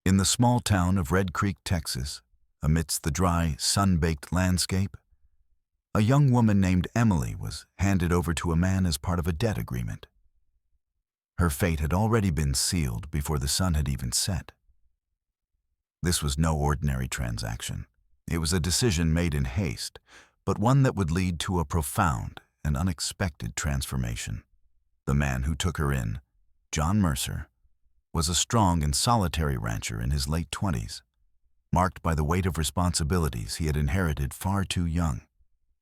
In the small town of Red Creek, Texas, amidst the dry, sun-baked landscape, a young woman named Emily was handed over to a man as part of a debt agreement. Her fate had already been sealed before the sun had even set. This was no ordinary transaction. It was a decision made in haste, but one that would lead to a profound and unexpected transformation. The man who took her in, John Mercer, was a strong and solitary rancher in his late 20s, marked by the weight of responsibilities he had inherited far too young.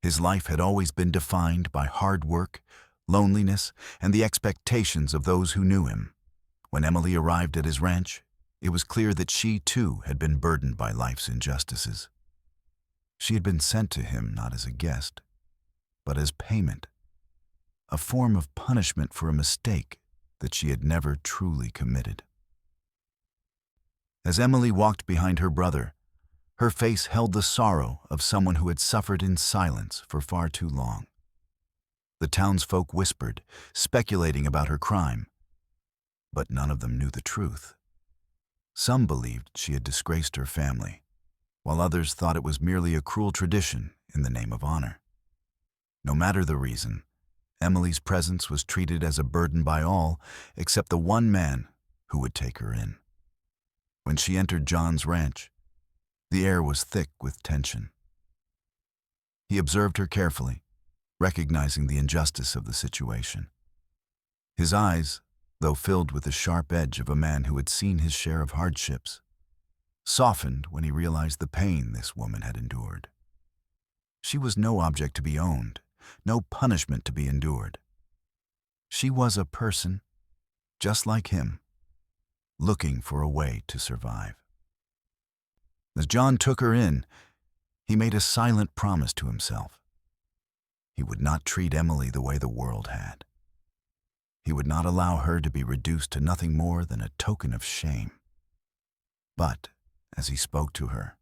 His life had always been defined by hard work, loneliness, and the expectations of those who knew him. When Emily arrived at his ranch, it was clear that she, too, had been burdened by life's injustices. She had been sent to him not as a guest, but as payment, a form of punishment for a mistake that she had never truly committed. As Emily walked behind her brother, her face held the sorrow of someone who had suffered in silence for far too long. The townsfolk whispered, speculating about her crime, but none of them knew the truth. Some believed she had disgraced her family, while others thought it was merely a cruel tradition in the name of honor. No matter the reason, Emily's presence was treated as a burden by all except the one man who would take her in. When she entered John's ranch, the air was thick with tension. He observed her carefully, recognizing the injustice of the situation. His eyes, though filled with the sharp edge of a man who had seen his share of hardships, softened when he realized the pain this woman had endured. She was no object to be owned, no punishment to be endured. She was a person, just like him, looking for a way to survive. As John took her in, he made a silent promise to himself. He would not treat Emily the way the world had. He would not allow her to be reduced to nothing more than a token of shame. But, as he spoke to her,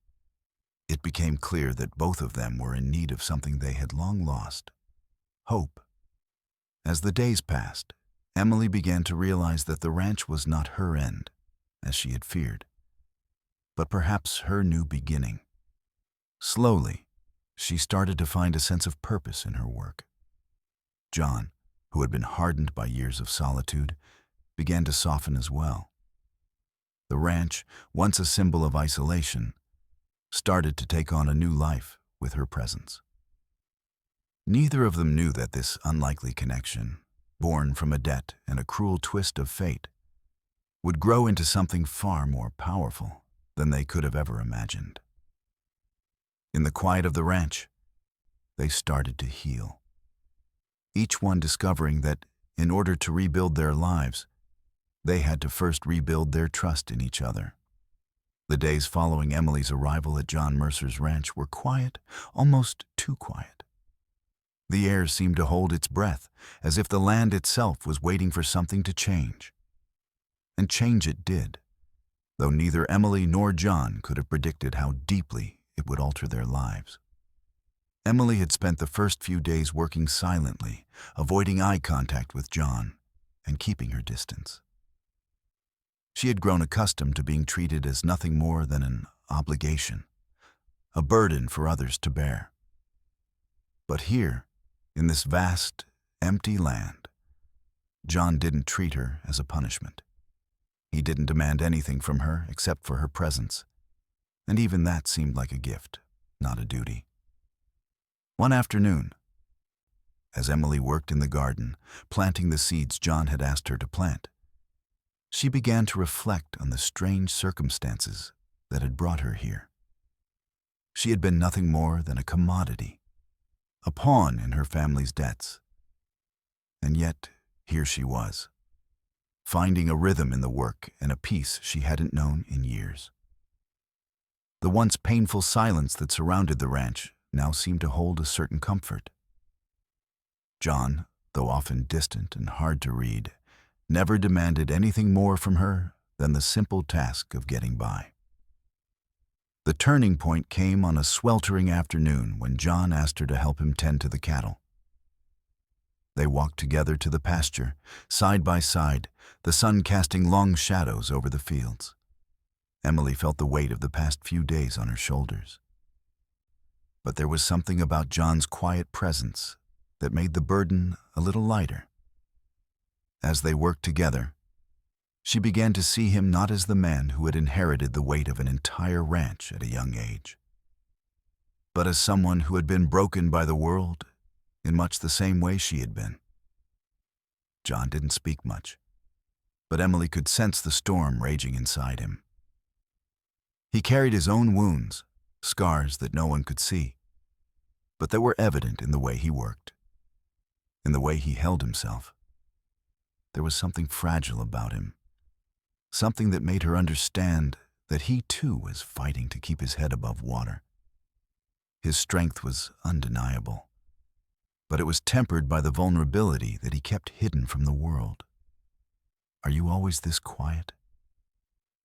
it became clear that both of them were in need of something they had long lost: hope. As the days passed, Emily began to realize that the ranch was not her end, as she had feared, but perhaps her new beginning. Slowly, she started to find a sense of purpose in her work. John, who had been hardened by years of solitude, began to soften as well. The ranch, once a symbol of isolation, started to take on a new life with her presence. Neither of them knew that this unlikely connection, born from a debt and a cruel twist of fate, would grow into something far more powerful than they could have ever imagined. In the quiet of the ranch, they started to heal, each one discovering that in order to rebuild their lives, they had to first rebuild their trust in each other. The days following Emily's arrival at John Mercer's ranch were quiet, almost too quiet. The air seemed to hold its breath, as if the land itself was waiting for something to change. And change it did, though neither Emily nor John could have predicted how deeply it would alter their lives. Emily had spent the first few days working silently, avoiding eye contact with John and keeping her distance. She had grown accustomed to being treated as nothing more than an obligation, a burden for others to bear. But here, in this vast, empty land, John didn't treat her as a punishment. He didn't demand anything from her except for her presence, and even that seemed like a gift, not a duty. One afternoon, as Emily worked in the garden, planting the seeds John had asked her to plant, she began to reflect on the strange circumstances that had brought her here. She had been nothing more than a commodity, a pawn in her family's debts. And yet, here she was, finding a rhythm in the work and a peace she hadn't known in years. The once painful silence that surrounded the ranch now seemed to hold a certain comfort. John, though often distant and hard to read, never demanded anything more from her than the simple task of getting by. The turning point came on a sweltering afternoon when John asked her to help him tend to the cattle. They walked together to the pasture, side by side, the sun casting long shadows over the fields. Emily felt the weight of the past few days on her shoulders. But there was something about John's quiet presence that made the burden a little lighter. As they worked together, she began to see him not as the man who had inherited the weight of an entire ranch at a young age, but as someone who had been broken by the world in much the same way she had been. John didn't speak much, but Emily could sense the storm raging inside him. He carried his own wounds, scars that no one could see, but that were evident in the way he worked, in the way he held himself. There was something fragile about him, something that made her understand that he too was fighting to keep his head above water. His strength was undeniable, but it was tempered by the vulnerability that he kept hidden from the world. "Are you always this quiet?"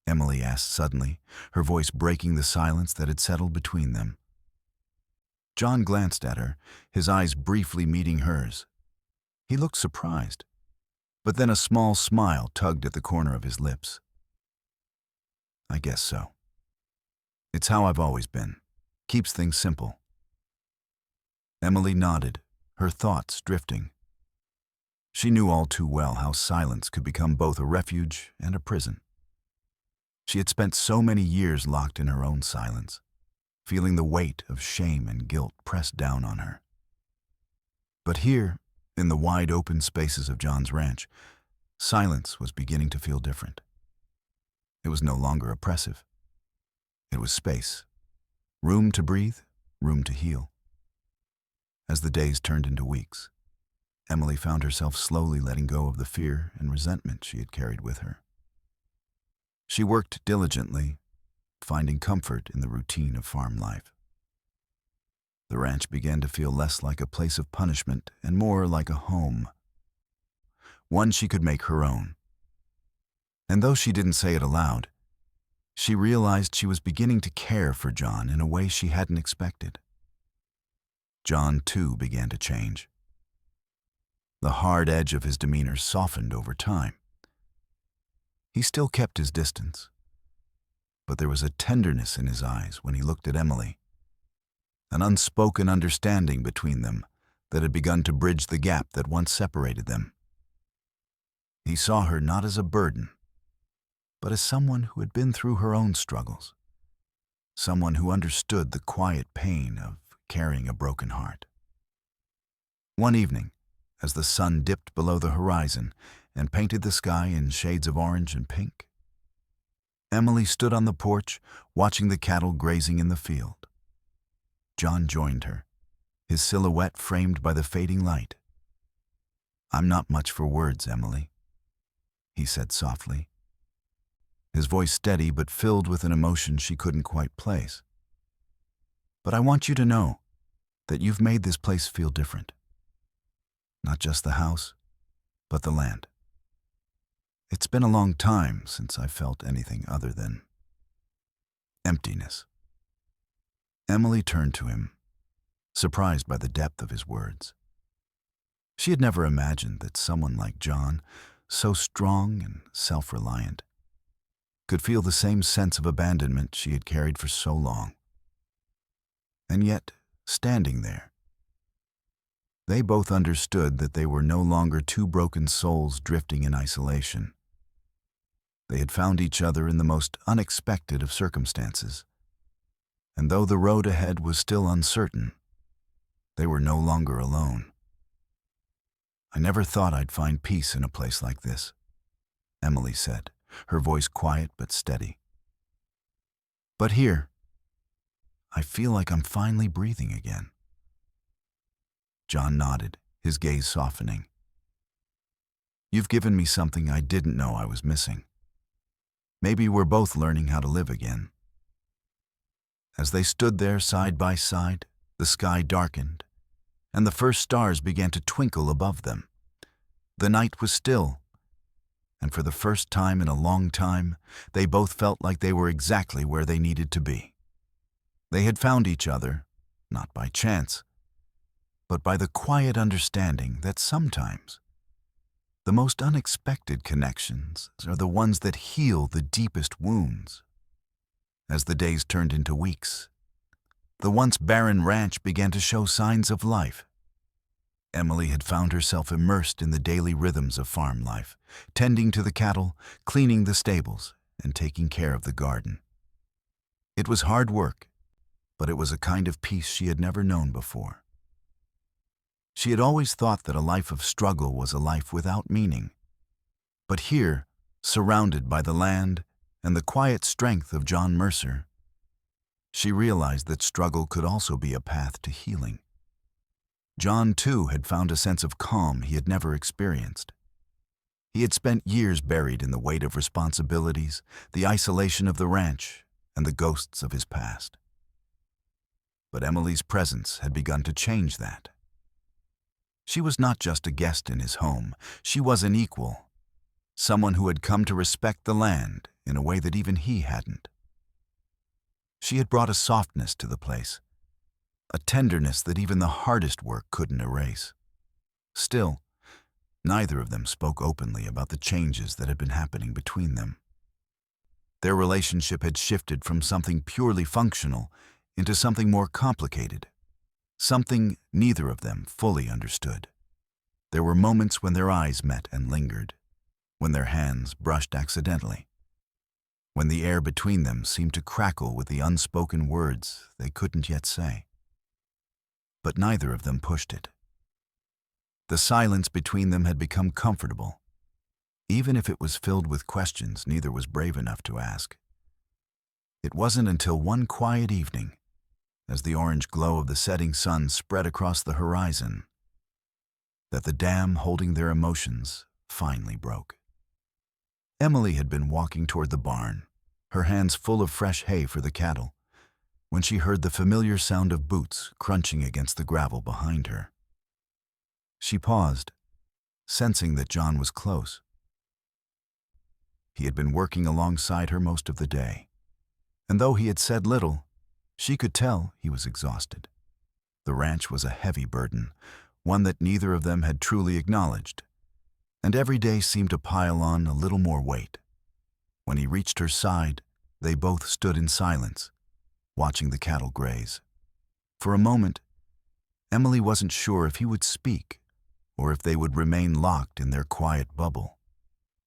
Emily asked suddenly, her voice breaking the silence that had settled between them. John glanced at her, his eyes briefly meeting hers. He looked surprised, but then a small smile tugged at the corner of his lips. "I guess so. It's how I've always been. Keeps things simple." Emily nodded, her thoughts drifting. She knew all too well how silence could become both a refuge and a prison. She had spent so many years locked in her own silence, feeling the weight of shame and guilt pressed down on her. But here, in the wide open spaces of John's ranch, silence was beginning to feel different. It was no longer oppressive. It was space, room to breathe, room to heal. As the days turned into weeks, Emily found herself slowly letting go of the fear and resentment she had carried with her. She worked diligently, finding comfort in the routine of farm life. The ranch began to feel less like a place of punishment and more like a home, one she could make her own. And though she didn't say it aloud, she realized she was beginning to care for John in a way she hadn't expected. John, too, began to change. The hard edge of his demeanor softened over time. He still kept his distance, but there was a tenderness in his eyes when he looked at Emily, an unspoken understanding between them that had begun to bridge the gap that once separated them. He saw her not as a burden, but as someone who had been through her own struggles, someone who understood the quiet pain of carrying a broken heart. One evening, as the sun dipped below the horizon and painted the sky in shades of orange and pink, Emily stood on the porch watching the cattle grazing in the field. John joined her, his silhouette framed by the fading light. "I'm not much for words, Emily," he said softly, his voice steady but filled with an emotion she couldn't quite place. "But I want you to know that you've made this place feel different. Not just the house, but the land. It's been a long time since I felt anything other than emptiness." Emily turned to him, surprised by the depth of his words. She had never imagined that someone like John, so strong and self-reliant, could feel the same sense of abandonment she had carried for so long. And yet, standing there, they both understood that they were no longer two broken souls drifting in isolation. They had found each other in the most unexpected of circumstances, and though the road ahead was still uncertain, they were no longer alone. "I never thought I'd find peace in a place like this," Emily said, her voice quiet but steady. "But here, I feel like I'm finally breathing again." John nodded, his gaze softening. "You've given me something I didn't know I was missing. Maybe we're both learning how to live again." As they stood there side by side, the sky darkened, and the first stars began to twinkle above them. The night was still, and for the first time in a long time, they both felt like they were exactly where they needed to be. They had found each other, not by chance, but by the quiet understanding that sometimes the most unexpected connections are the ones that heal the deepest wounds. As the days turned into weeks, the once barren ranch began to show signs of life. Emily had found herself immersed in the daily rhythms of farm life, tending to the cattle, cleaning the stables, and taking care of the garden. It was hard work, but it was a kind of peace she had never known before. She had always thought that a life of struggle was a life without meaning. But here, surrounded by the land and the quiet strength of John Mercer, she realized that struggle could also be a path to healing. John, too, had found a sense of calm he had never experienced. He had spent years buried in the weight of responsibilities, the isolation of the ranch, and the ghosts of his past. But Emily's presence had begun to change that. She was not just a guest in his home, she was an equal, someone who had come to respect the land in a way that even he hadn't. She had brought a softness to the place, a tenderness that even the hardest work couldn't erase. Still, neither of them spoke openly about the changes that had been happening between them. Their relationship had shifted from something purely functional into something more complicated, something neither of them fully understood. There were moments when their eyes met and lingered, when their hands brushed accidentally, when the air between them seemed to crackle with the unspoken words they couldn't yet say. But neither of them pushed it. The silence between them had become comfortable. Even if it was filled with questions neither was brave enough to ask. It wasn't until one quiet evening, as the orange glow of the setting sun spread across the horizon, that the dam holding their emotions finally broke. Emily had been walking toward the barn, her hands full of fresh hay for the cattle, when she heard the familiar sound of boots crunching against the gravel behind her. She paused, sensing that John was close. He had been working alongside her most of the day, and though he had said little, she could tell he was exhausted. The ranch was a heavy burden, one that neither of them had truly acknowledged, and every day seemed to pile on a little more weight. When he reached her side, they both stood in silence, watching the cattle graze. For a moment, Emily wasn't sure if he would speak or if they would remain locked in their quiet bubble,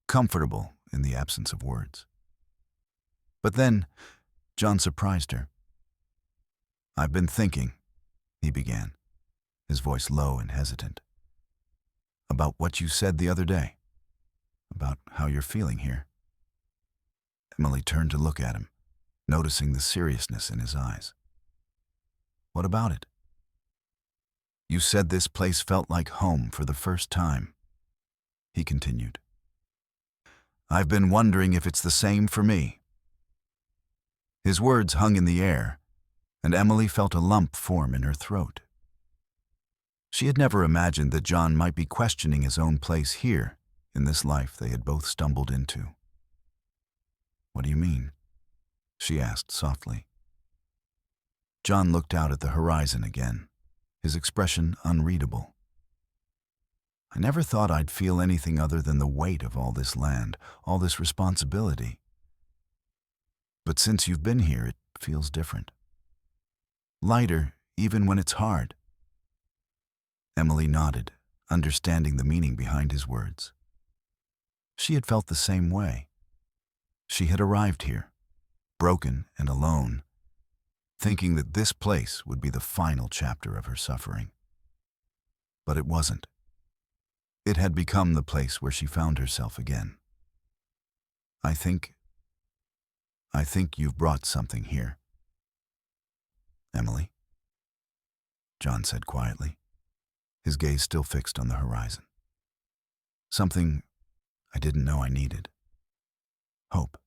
comfortable in the absence of words. But then, John surprised her. "I've been thinking," he began, his voice low and hesitant, "about what you said the other day, about how you're feeling here." Emily turned to look at him, noticing the seriousness in his eyes. "What about it?" "You said this place felt like home for the first time," he continued. "I've been wondering if it's the same for me." His words hung in the air, and Emily felt a lump form in her throat. She had never imagined that John might be questioning his own place here in this life they had both stumbled into. "What do you mean?" she asked softly. John looked out at the horizon again, his expression unreadable. "I never thought I'd feel anything other than the weight of all this land, all this responsibility. But since you've been here, it feels different. Lighter, even when it's hard." Emily nodded, understanding the meaning behind his words. She had felt the same way. She had arrived here, broken and alone, thinking that this place would be the final chapter of her suffering. But it wasn't. It had become the place where she found herself again. I think you've brought something here." "Emily?" John said quietly, his gaze still fixed on the horizon. "Something I didn't know I needed. Hope."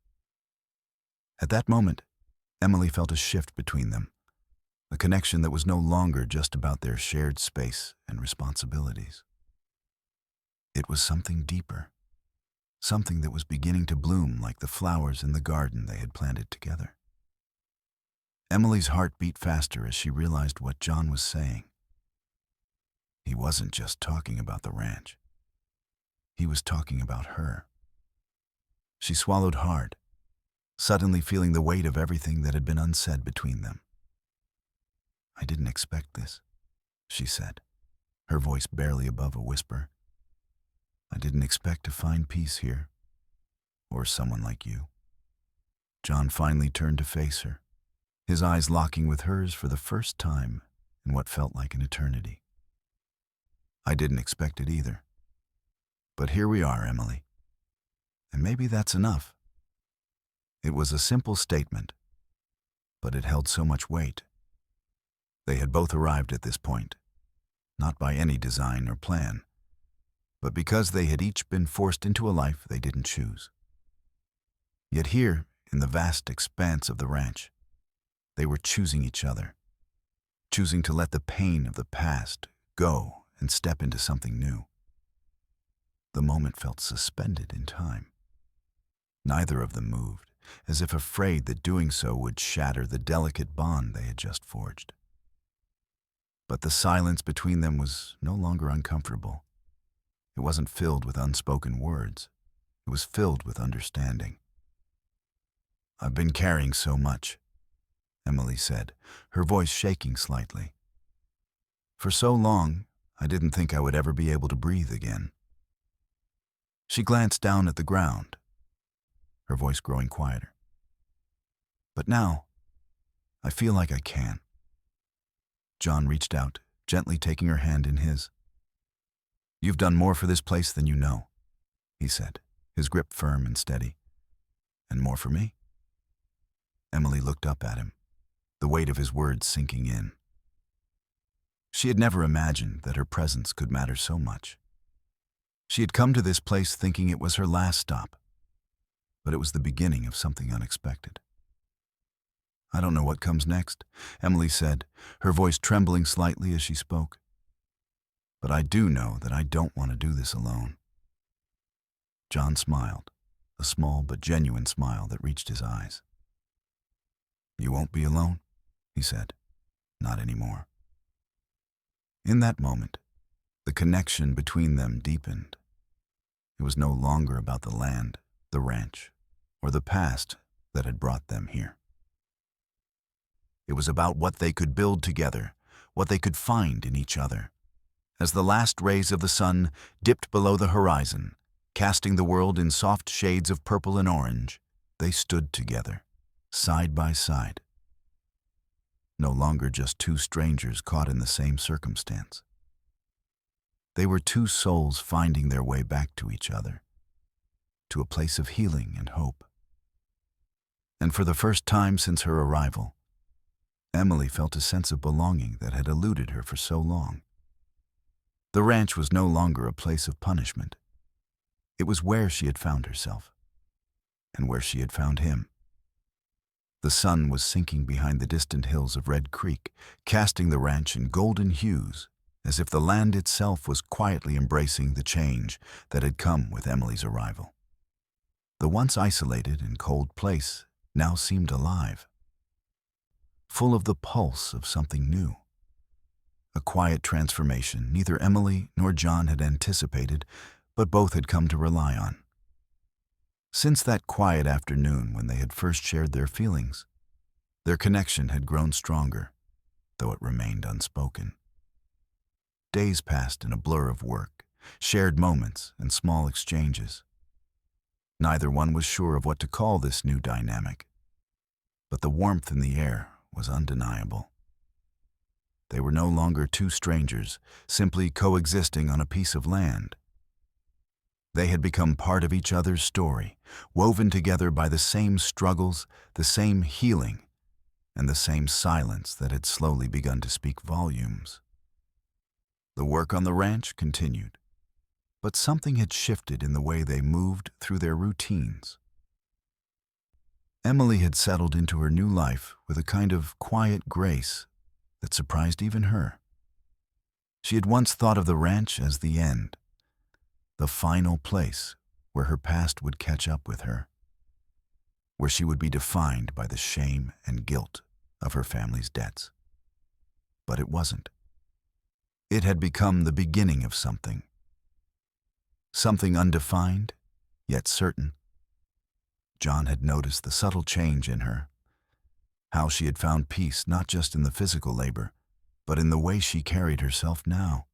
At that moment, Emily felt a shift between them, a connection that was no longer just about their shared space and responsibilities. It was something deeper, something that was beginning to bloom like the flowers in the garden they had planted together. Emily's heart beat faster as she realized what John was saying. He wasn't just talking about the ranch. He was talking about her. She swallowed hard, suddenly feeling the weight of everything that had been unsaid between them. "I didn't expect this," she said, her voice barely above a whisper. "I didn't expect to find peace here, or someone like you." John finally turned to face her, his eyes locking with hers for the first time in what felt like an eternity. "I didn't expect it either. But here we are, Emily. And maybe that's enough." It was a simple statement, but it held so much weight. They had both arrived at this point, not by any design or plan, but because they had each been forced into a life they didn't choose. Yet here, in the vast expanse of the ranch, they were choosing each other, choosing to let the pain of the past go and step into something new. The moment felt suspended in time. Neither of them moved, as if afraid that doing so would shatter the delicate bond they had just forged. But the silence between them was no longer uncomfortable. It wasn't filled with unspoken words. It was filled with understanding. "I've been carrying so much," Emily said, her voice shaking slightly. "For so long, I didn't think I would ever be able to breathe again." She glanced down at the ground, her voice growing quieter. "But now, I feel like I can." John reached out, gently taking her hand in his. "You've done more for this place than you know," he said, his grip firm and steady. "And more for me?" Emily looked up at him, the weight of his words sinking in. She had never imagined that her presence could matter so much. She had come to this place thinking it was her last stop, but it was the beginning of something unexpected. "I don't know what comes next," Emily said, her voice trembling slightly as she spoke. "But I do know that I don't want to do this alone." John smiled, a small but genuine smile that reached his eyes. "You won't be alone," he said. "Not anymore." In that moment, the connection between them deepened. It was no longer about the land, the ranch, or the past that had brought them here. It was about what they could build together, what they could find in each other. As the last rays of the sun dipped below the horizon, casting the world in soft shades of purple and orange, they stood together, side by side. No longer just two strangers caught in the same circumstance. They were two souls finding their way back to each other, to a place of healing and hope. And for the first time since her arrival, Emily felt a sense of belonging that had eluded her for so long. The ranch was no longer a place of punishment. It was where she had found herself, and where she had found him. The sun was sinking behind the distant hills of Red Creek, casting the ranch in golden hues, as if the land itself was quietly embracing the change that had come with Emily's arrival. The once isolated and cold place now seemed alive, full of the pulse of something new. A quiet transformation neither Emily nor John had anticipated, but both had come to rely on. Since that quiet afternoon when they had first shared their feelings, their connection had grown stronger, though it remained unspoken. Days passed in a blur of work, shared moments, and small exchanges. Neither one was sure of what to call this new dynamic, but the warmth in the air was undeniable. They were no longer two strangers, simply coexisting on a piece of land. They had become part of each other's story, woven together by the same struggles, the same healing, and the same silence that had slowly begun to speak volumes. The work on the ranch continued, but something had shifted in the way they moved through their routines. Emily had settled into her new life with a kind of quiet grace that surprised even her. She had once thought of the ranch as the end, the final place where her past would catch up with her, where she would be defined by the shame and guilt of her family's debts. But it wasn't. It had become the beginning of something. Something undefined, yet certain. John had noticed the subtle change in her, how she had found peace not just in the physical labor, but in the way she carried herself now.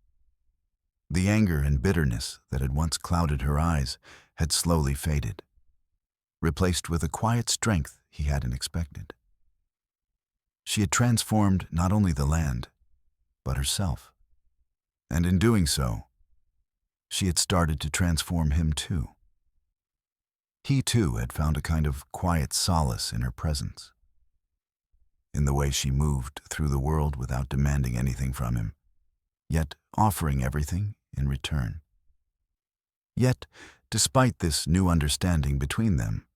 The anger and bitterness that had once clouded her eyes had slowly faded, replaced with a quiet strength he hadn't expected. She had transformed not only the land, but herself. And in doing so, she had started to transform him too. He too had found a kind of quiet solace in her presence, in the way she moved through the world without demanding anything from him, yet offering everything in return. Yet, despite this new understanding between them,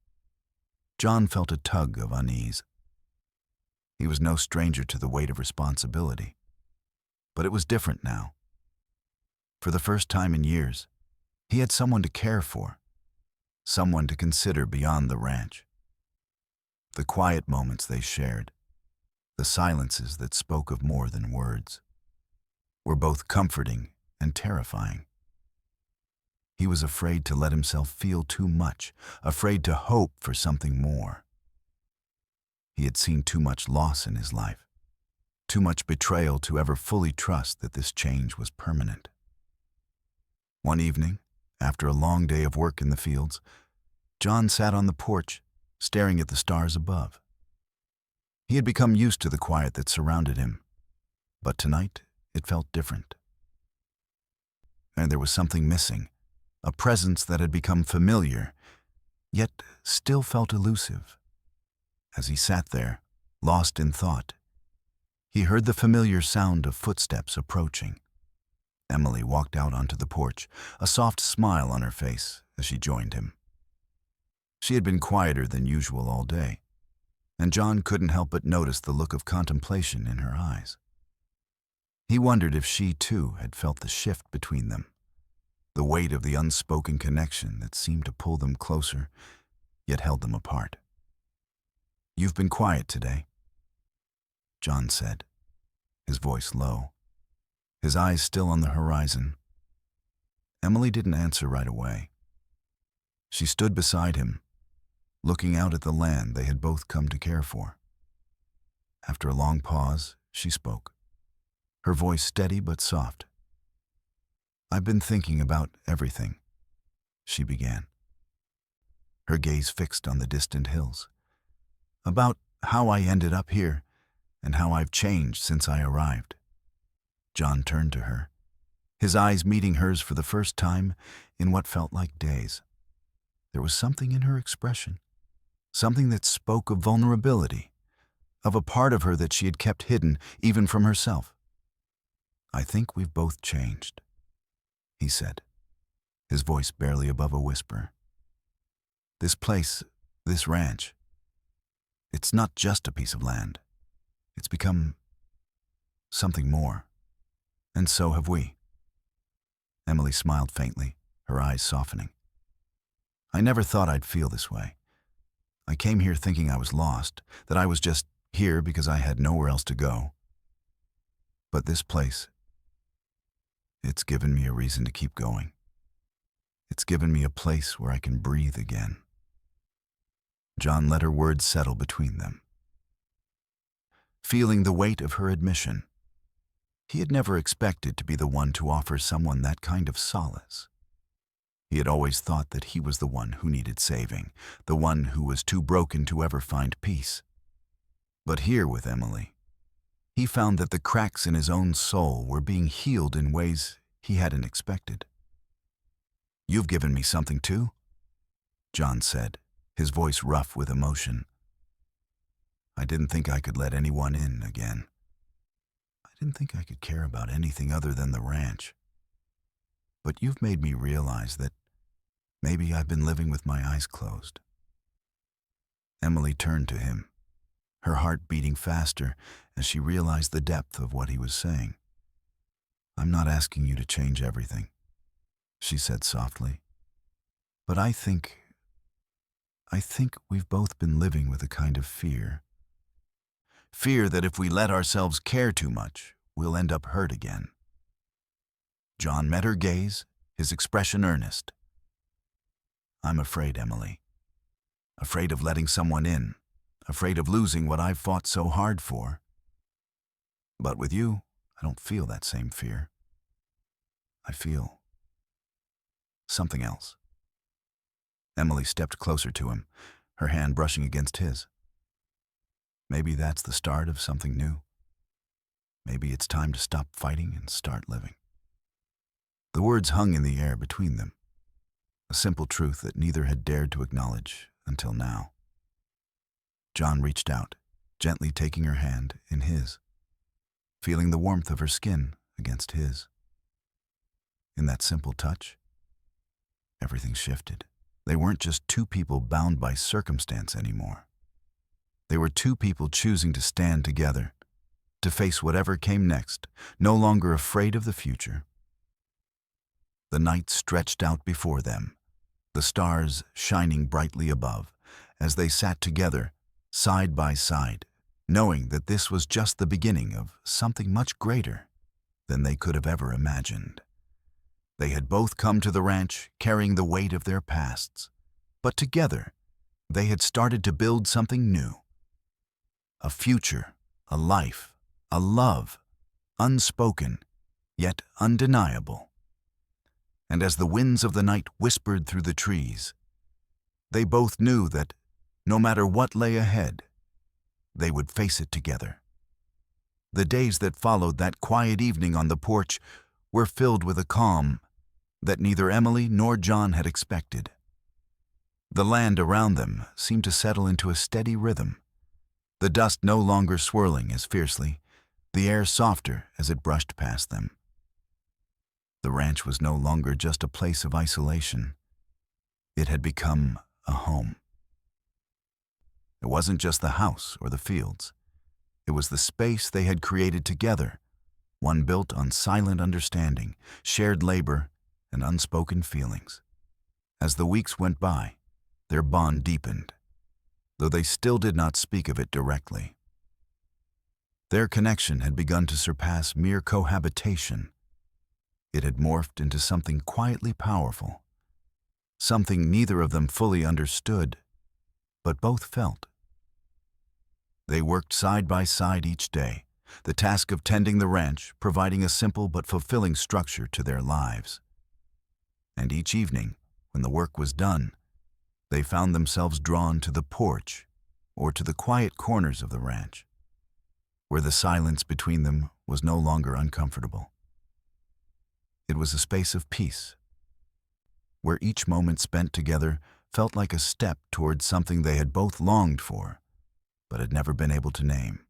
John felt a tug of unease. He was no stranger to the weight of responsibility, but it was different now. For the first time in years, he had someone to care for, someone to consider beyond the ranch. The quiet moments they shared, the silences that spoke of more than words, were both comforting and terrifying. He was afraid to let himself feel too much, afraid to hope for something more. He had seen too much loss in his life, too much betrayal to ever fully trust that this change was permanent. One evening, after a long day of work in the fields, John sat on the porch, staring at the stars above. He had become used to the quiet that surrounded him, but tonight it felt different. And there was something missing, a presence that had become familiar, yet still felt elusive. As he sat there, lost in thought, he heard the familiar sound of footsteps approaching. Emily walked out onto the porch, a soft smile on her face as she joined him. She had been quieter than usual all day, and John couldn't help but notice the look of contemplation in her eyes. He wondered if she too had felt the shift between them, the weight of the unspoken connection that seemed to pull them closer, yet held them apart. "You've been quiet today," John said, his voice low, his eyes still on the horizon. Emily didn't answer right away. She stood beside him, looking out at the land they had both come to care for. After a long pause, she spoke, her voice steady but soft. "I've been thinking about everything," she began, her gaze fixed on the distant hills. "About how I ended up here and how I've changed since I arrived." John turned to her, his eyes meeting hers for the first time in what felt like days. There was something in her expression, something that spoke of vulnerability, of a part of her that she had kept hidden even from herself. "I think we've both changed," he said, his voice barely above a whisper. "This place, this ranch, it's not just a piece of land. It's become something more. And so have we." Emily smiled faintly, her eyes softening. "I never thought I'd feel this way. I came here thinking I was lost, that I was just here because I had nowhere else to go. But this place, it's given me a reason to keep going. It's given me a place where I can breathe again." John let her words settle between them, feeling the weight of her admission. He had never expected to be the one to offer someone that kind of solace. He had always thought that he was the one who needed saving, the one who was too broken to ever find peace. But here with Emily, he found that the cracks in his own soul were being healed in ways he hadn't expected. "You've given me something too," John said, his voice rough with emotion. "I didn't think I could let anyone in again. I didn't think I could care about anything other than the ranch. But you've made me realize that maybe I've been living with my eyes closed." Emily turned to him, her heart beating faster as she realized the depth of what he was saying. "I'm not asking you to change everything," she said softly. "But I think we've both been living with a kind of fear. Fear that if we let ourselves care too much, we'll end up hurt again." John met her gaze, his expression earnest. "I'm afraid, Emily. afraid of letting someone in, afraid of losing what I've fought so hard for. But with you, I don't feel that same fear. I feel something else. Emily stepped closer to him, her hand brushing against his. Maybe that's the start of something new. Maybe it's time to stop fighting and start living. The words hung in the air between them, a simple truth that neither had dared to acknowledge until now. John reached out, gently taking her hand in his, feeling the warmth of her skin against his. In that simple touch, everything shifted. They weren't just two people bound by circumstance anymore. They were two people choosing to stand together, to face whatever came next, no longer afraid of the future. The night stretched out before them, the stars shining brightly above, as they sat together, side by side, knowing that this was just the beginning of something much greater than they could have ever imagined. They had both come to the ranch carrying the weight of their pasts, but together they had started to build something new. A future, a life, a love, unspoken, yet undeniable. And as the winds of the night whispered through the trees, they both knew that, no matter what lay ahead, they would face it together. The days that followed that quiet evening on the porch were filled with a calm that neither Emily nor John had expected. The land around them seemed to settle into a steady rhythm, the dust no longer swirling as fiercely, the air softer as it brushed past them. The ranch was no longer just a place of isolation. It had become a home. It wasn't just the house or the fields. It was the space they had created together, one built on silent understanding, shared labor, and unspoken feelings. As the weeks went by, their bond deepened, though they still did not speak of it directly. Their connection had begun to surpass mere cohabitation. It had morphed into something quietly powerful, something neither of them fully understood, but both felt. They worked side by side each day, the task of tending the ranch providing a simple but fulfilling structure to their lives. And each evening, when the work was done, they found themselves drawn to the porch or to the quiet corners of the ranch, where the silence between them was no longer uncomfortable. It was a space of peace, where each moment spent together felt like a step towards something they had both longed for, but had never been able to name.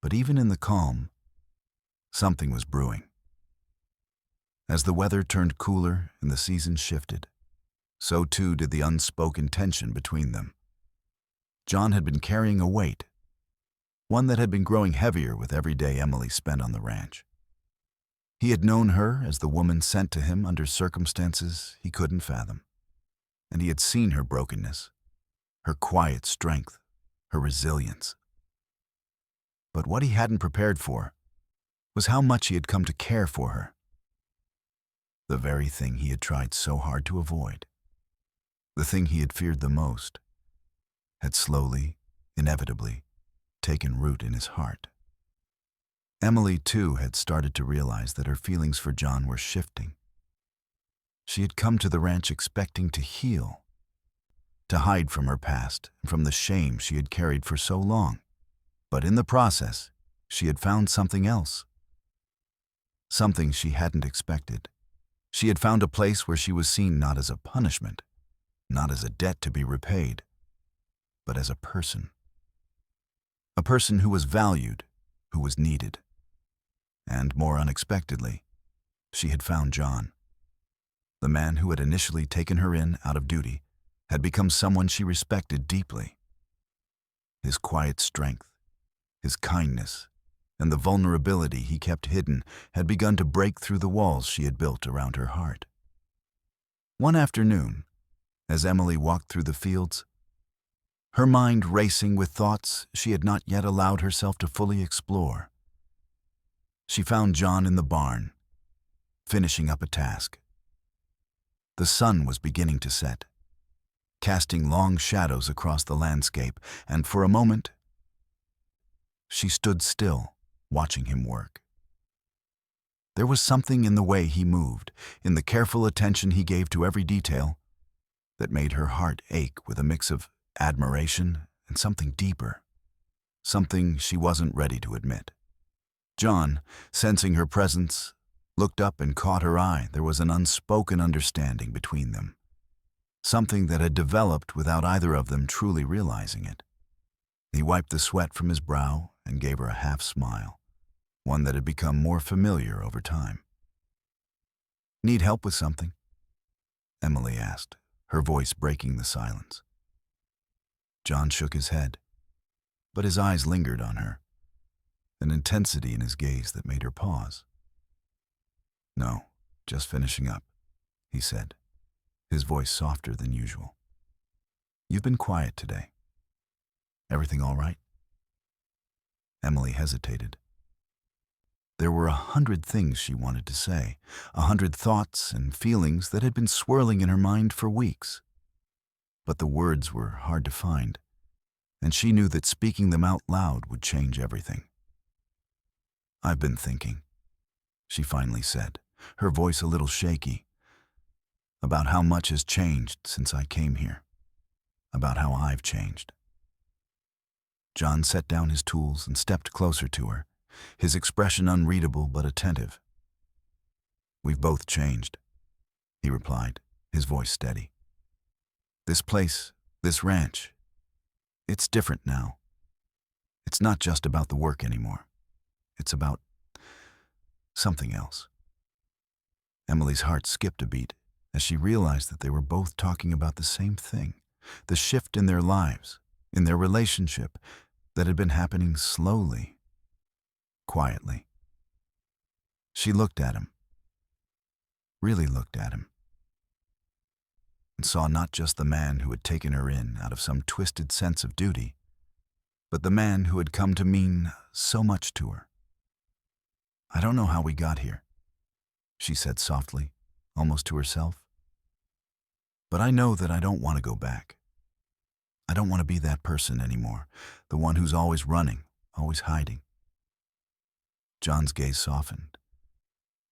But even in the calm, something was brewing. As the weather turned cooler and the season shifted, so too did the unspoken tension between them. John had been carrying a weight, one that had been growing heavier with every day Emily spent on the ranch. He had known her as the woman sent to him under circumstances he couldn't fathom, and he had seen her brokenness, her quiet strength, her resilience. But what he hadn't prepared for was how much he had come to care for her. The very thing he had tried so hard to avoid, the thing he had feared the most, had slowly, inevitably, taken root in his heart. Emily, too, had started to realize that her feelings for John were shifting. She had come to the ranch expecting to heal, to hide from her past and from the shame she had carried for so long. But in the process, she had found something else. Something she hadn't expected. She had found a place where she was seen not as a punishment, not as a debt to be repaid, but as a person. A person who was valued, who was needed. And more unexpectedly, she had found John. The man who had initially taken her in out of duty had become someone she respected deeply. His quiet strength, his kindness, and the vulnerability he kept hidden had begun to break through the walls she had built around her heart. One afternoon, as Emily walked through the fields, her mind racing with thoughts she had not yet allowed herself to fully explore, she found John in the barn, finishing up a task. The sun was beginning to set, casting long shadows across the landscape, and for a moment, she stood still, watching him work. There was something in the way he moved, in the careful attention he gave to every detail, that made her heart ache with a mix of admiration and something deeper, something she wasn't ready to admit. John, sensing her presence, looked up and caught her eye. There was an unspoken understanding between them, something that had developed without either of them truly realizing it. He wiped the sweat from his brow and gave her a half smile, one that had become more familiar over time. "Need help with something?" Emily asked, her voice breaking the silence. John shook his head, but his eyes lingered on her, an intensity in his gaze that made her pause. "No, just finishing up," he said, his voice softer than usual. "You've been quiet today. Everything all right?" Emily hesitated. There were 100 things she wanted to say, 100 thoughts and feelings that had been swirling in her mind for weeks. But the words were hard to find, and she knew that speaking them out loud would change everything. "I've been thinking," she finally said, her voice a little shaky, "about how much has changed since I came here, about how I've changed." John set down his tools and stepped closer to her, his expression unreadable but attentive. "We've both changed," he replied, his voice steady. "This place, this ranch, it's different now. It's not just about the work anymore. It's about something else." Emily's heart skipped a beat as she realized that they were both talking about the same thing, the shift in their lives, in their relationship that had been happening slowly, quietly. She looked at him, really looked at him, and saw not just the man who had taken her in out of some twisted sense of duty, but the man who had come to mean so much to her. "I don't know how we got here," she said softly, almost to herself. "But I know that I don't want to go back. I don't want to be that person anymore, the one who's always running, always hiding." John's gaze softened,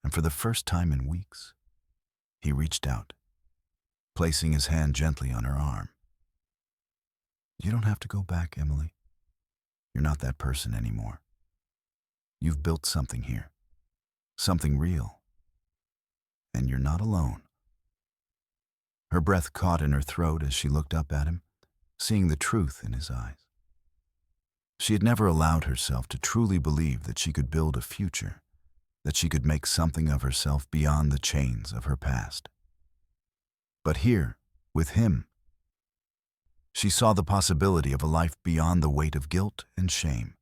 and for the first time in weeks, he reached out, placing his hand gently on her arm. "You don't have to go back, Emily. You're not that person anymore. You've built something here, something real, and you're not alone." Her breath caught in her throat as she looked up at him, seeing the truth in his eyes. She had never allowed herself to truly believe that she could build a future, that she could make something of herself beyond the chains of her past. But here, with him, she saw the possibility of a life beyond the weight of guilt and shame.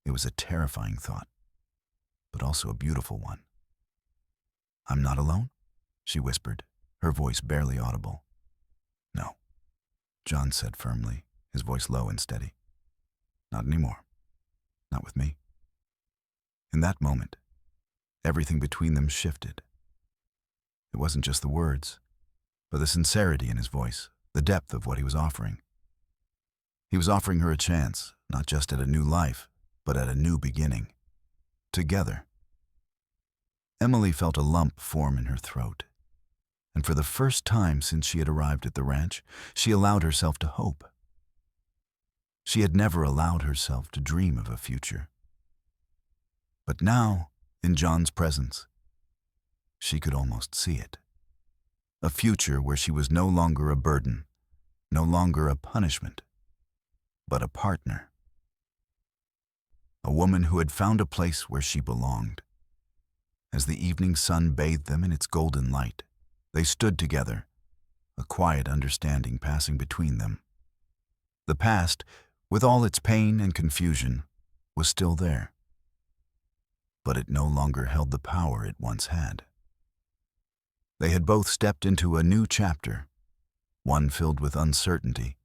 It was a terrifying thought, but also a beautiful one. "I'm not alone?" she whispered, her voice barely audible. "No," John said firmly, his voice low and steady. "Not anymore. Not with me." In that moment, everything between them shifted. It wasn't just the words, but the sincerity in his voice, the depth of what he was offering. He was offering her a chance, not just at a new life, but at a new beginning. Together. Emily felt a lump form in her throat, and for the first time since she had arrived at the ranch, she allowed herself to hope. She had never allowed herself to dream of a future. But now, in John's presence, she could almost see it. A future where she was no longer a burden, no longer a punishment, but a partner. A woman who had found a place where she belonged. As the evening sun bathed them in its golden light, they stood together, a quiet understanding passing between them. The past, with all its pain and confusion, was still there, but it no longer held the power it once had. They had both stepped into a new chapter, one filled with uncertainty,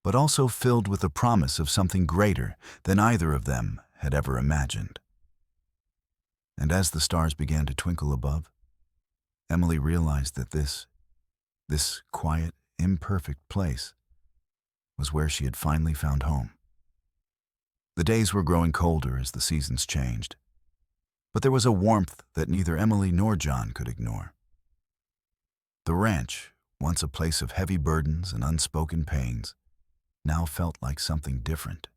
but also filled with the promise of something greater than either of them had ever imagined. And as the stars began to twinkle above, Emily realized that this quiet, imperfect place was where she had finally found home. The days were growing colder as the seasons changed, but there was a warmth that neither Emily nor John could ignore. The ranch, once a place of heavy burdens and unspoken pains, now felt like something different.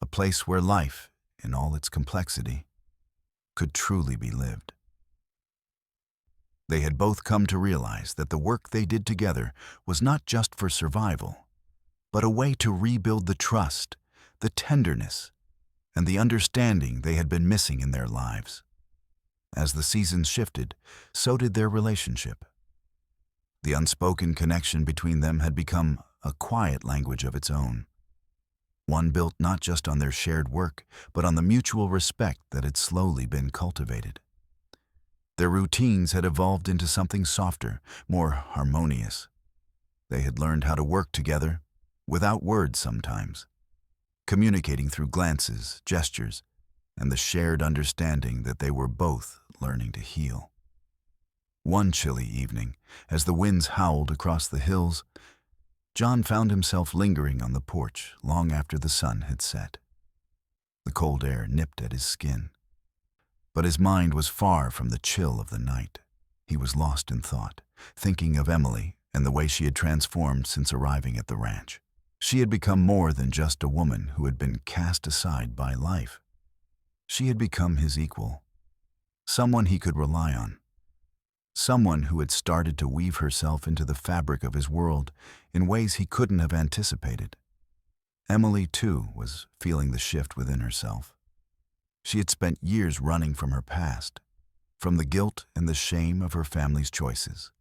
A place where life, in all its complexity, could truly be lived. They had both come to realize that the work they did together was not just for survival, but a way to rebuild the trust, the tenderness, and the understanding they had been missing in their lives. As the seasons shifted, so did their relationship. The unspoken connection between them had become a quiet language of its own, one built not just on their shared work, but on the mutual respect that had slowly been cultivated. Their routines had evolved into something softer, more harmonious. They had learned how to work together, without words sometimes, communicating through glances, gestures, and the shared understanding that they were both learning to heal. One chilly evening, as the winds howled across the hills, John found himself lingering on the porch long after the sun had set. The cold air nipped at his skin, but his mind was far from the chill of the night. He was lost in thought, thinking of Emily and the way she had transformed since arriving at the ranch. She had become more than just a woman who had been cast aside by life. She had become his equal, someone he could rely on, someone who had started to weave herself into the fabric of his world in ways he couldn't have anticipated. Emily, too, was feeling the shift within herself. She had spent years running from her past, from the guilt and the shame of her family's choices.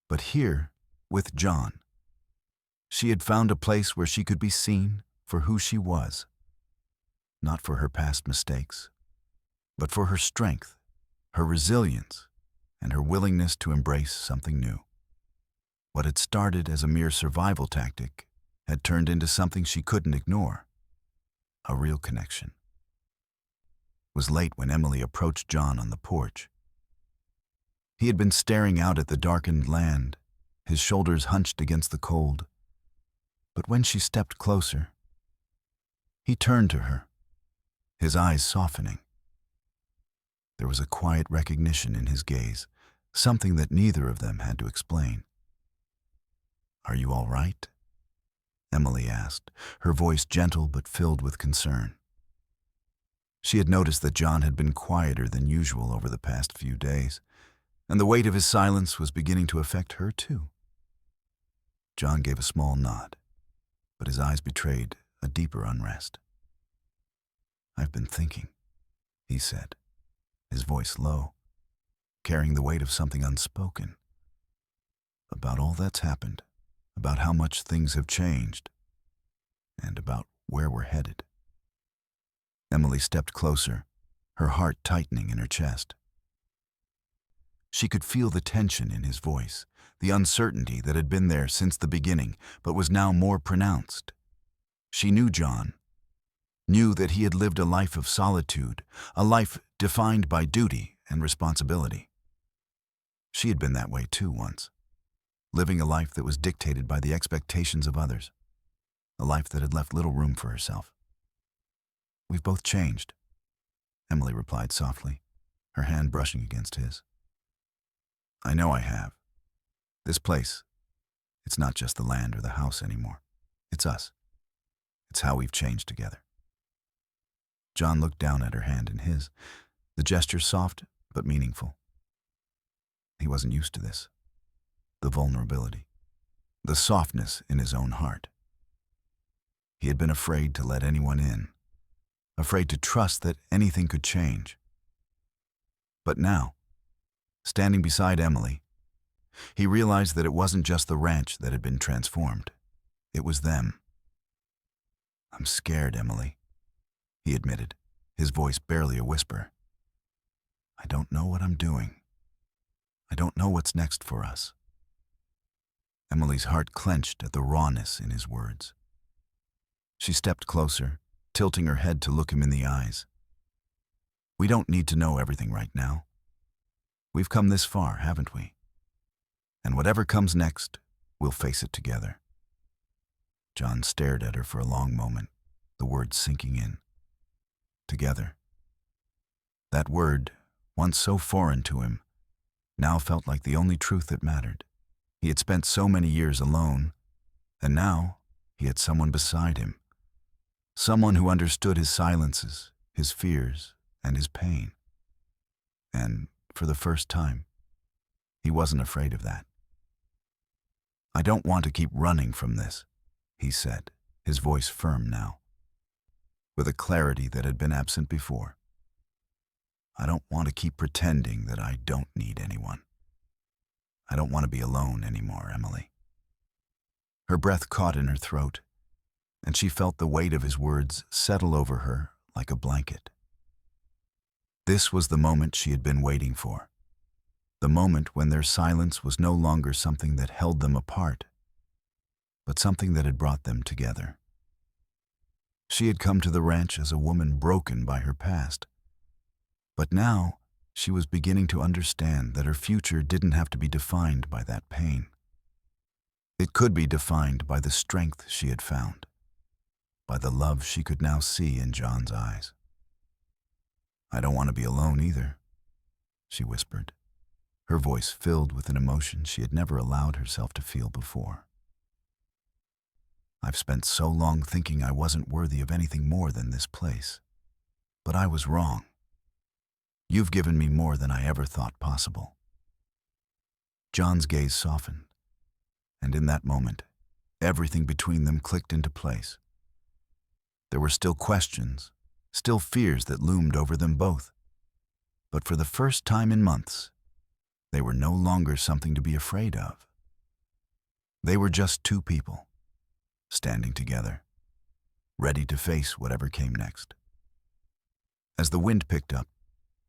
But here, with John, she had found a place where she could be seen for who she was, not for her past mistakes, but for her strength, her resilience, and her willingness to embrace something new. What had started as a mere survival tactic had turned into something she couldn't ignore, a real connection. It was late when Emily approached John on the porch. He had been staring out at the darkened land, his shoulders hunched against the cold. But when she stepped closer, he turned to her, his eyes softening. There was a quiet recognition in his gaze, something that neither of them had to explain. "Are you all right?" Emily asked, her voice gentle but filled with concern. She had noticed that John had been quieter than usual over the past few days, and the weight of his silence was beginning to affect her too. John gave a small nod, but his eyes betrayed a deeper unrest. "I've been thinking," he said, his voice low, carrying the weight of something unspoken, about all that's happened, about how much things have changed, and about where we're headed. Emily stepped closer, her heart tightening in her chest. She could feel the tension in his voice, the uncertainty that had been there since the beginning, but was now more pronounced. She knew John, knew that he had lived a life of solitude, a life defined by duty and responsibility. She had been that way too once, living a life that was dictated by the expectations of others, a life that had left little room for herself. "We've both changed," Emily replied softly, her hand brushing against his. "I know I have. This place, it's not just the land or the house anymore. It's us. It's how we've changed together." John looked down at her hand in his, the gesture soft but meaningful. He wasn't used to this, the vulnerability, the softness in his own heart. He had been afraid to let anyone in, afraid to trust that anything could change. But now, standing beside Emily, he realized that it wasn't just the ranch that had been transformed. It was them. "I'm scared, Emily," he admitted, his voice barely a whisper. "I don't know what I'm doing. I don't know what's next for us." Emily's heart clenched at the rawness in his words. She stepped closer, tilting her head to look him in the eyes. "We don't need to know everything right now. We've come this far, haven't we? And whatever comes next, we'll face it together. John stared at her for a long moment, the words sinking in. Together. That word, once so foreign to him, now felt like the only truth that mattered. He had spent so many years alone, and now he had someone beside him. Someone who understood his silences, his fears, and his pain. And, for the first time, he wasn't afraid of that. "I don't want to keep running from this," he said, his voice firm now, with a clarity that had been absent before. "I don't want to keep pretending that I don't need anyone. I don't want to be alone anymore, Emily." Her breath caught in her throat, and she felt the weight of his words settle over her like a blanket. This was the moment she had been waiting for. The moment when their silence was no longer something that held them apart, but something that had brought them together. She had come to the ranch as a woman broken by her past, but now she was beginning to understand that her future didn't have to be defined by that pain. It could be defined by the strength she had found, by the love she could now see in John's eyes. "I don't want to be alone either," she whispered, her voice filled with an emotion she had never allowed herself to feel before. "I've spent so long thinking I wasn't worthy of anything more than this place. But I was wrong. You've given me more than I ever thought possible." John's gaze softened, and in that moment, everything between them clicked into place. There were still questions, still fears that loomed over them both. But for the first time in months, they were no longer something to be afraid of. They were just two people, standing together, ready to face whatever came next. As the wind picked up,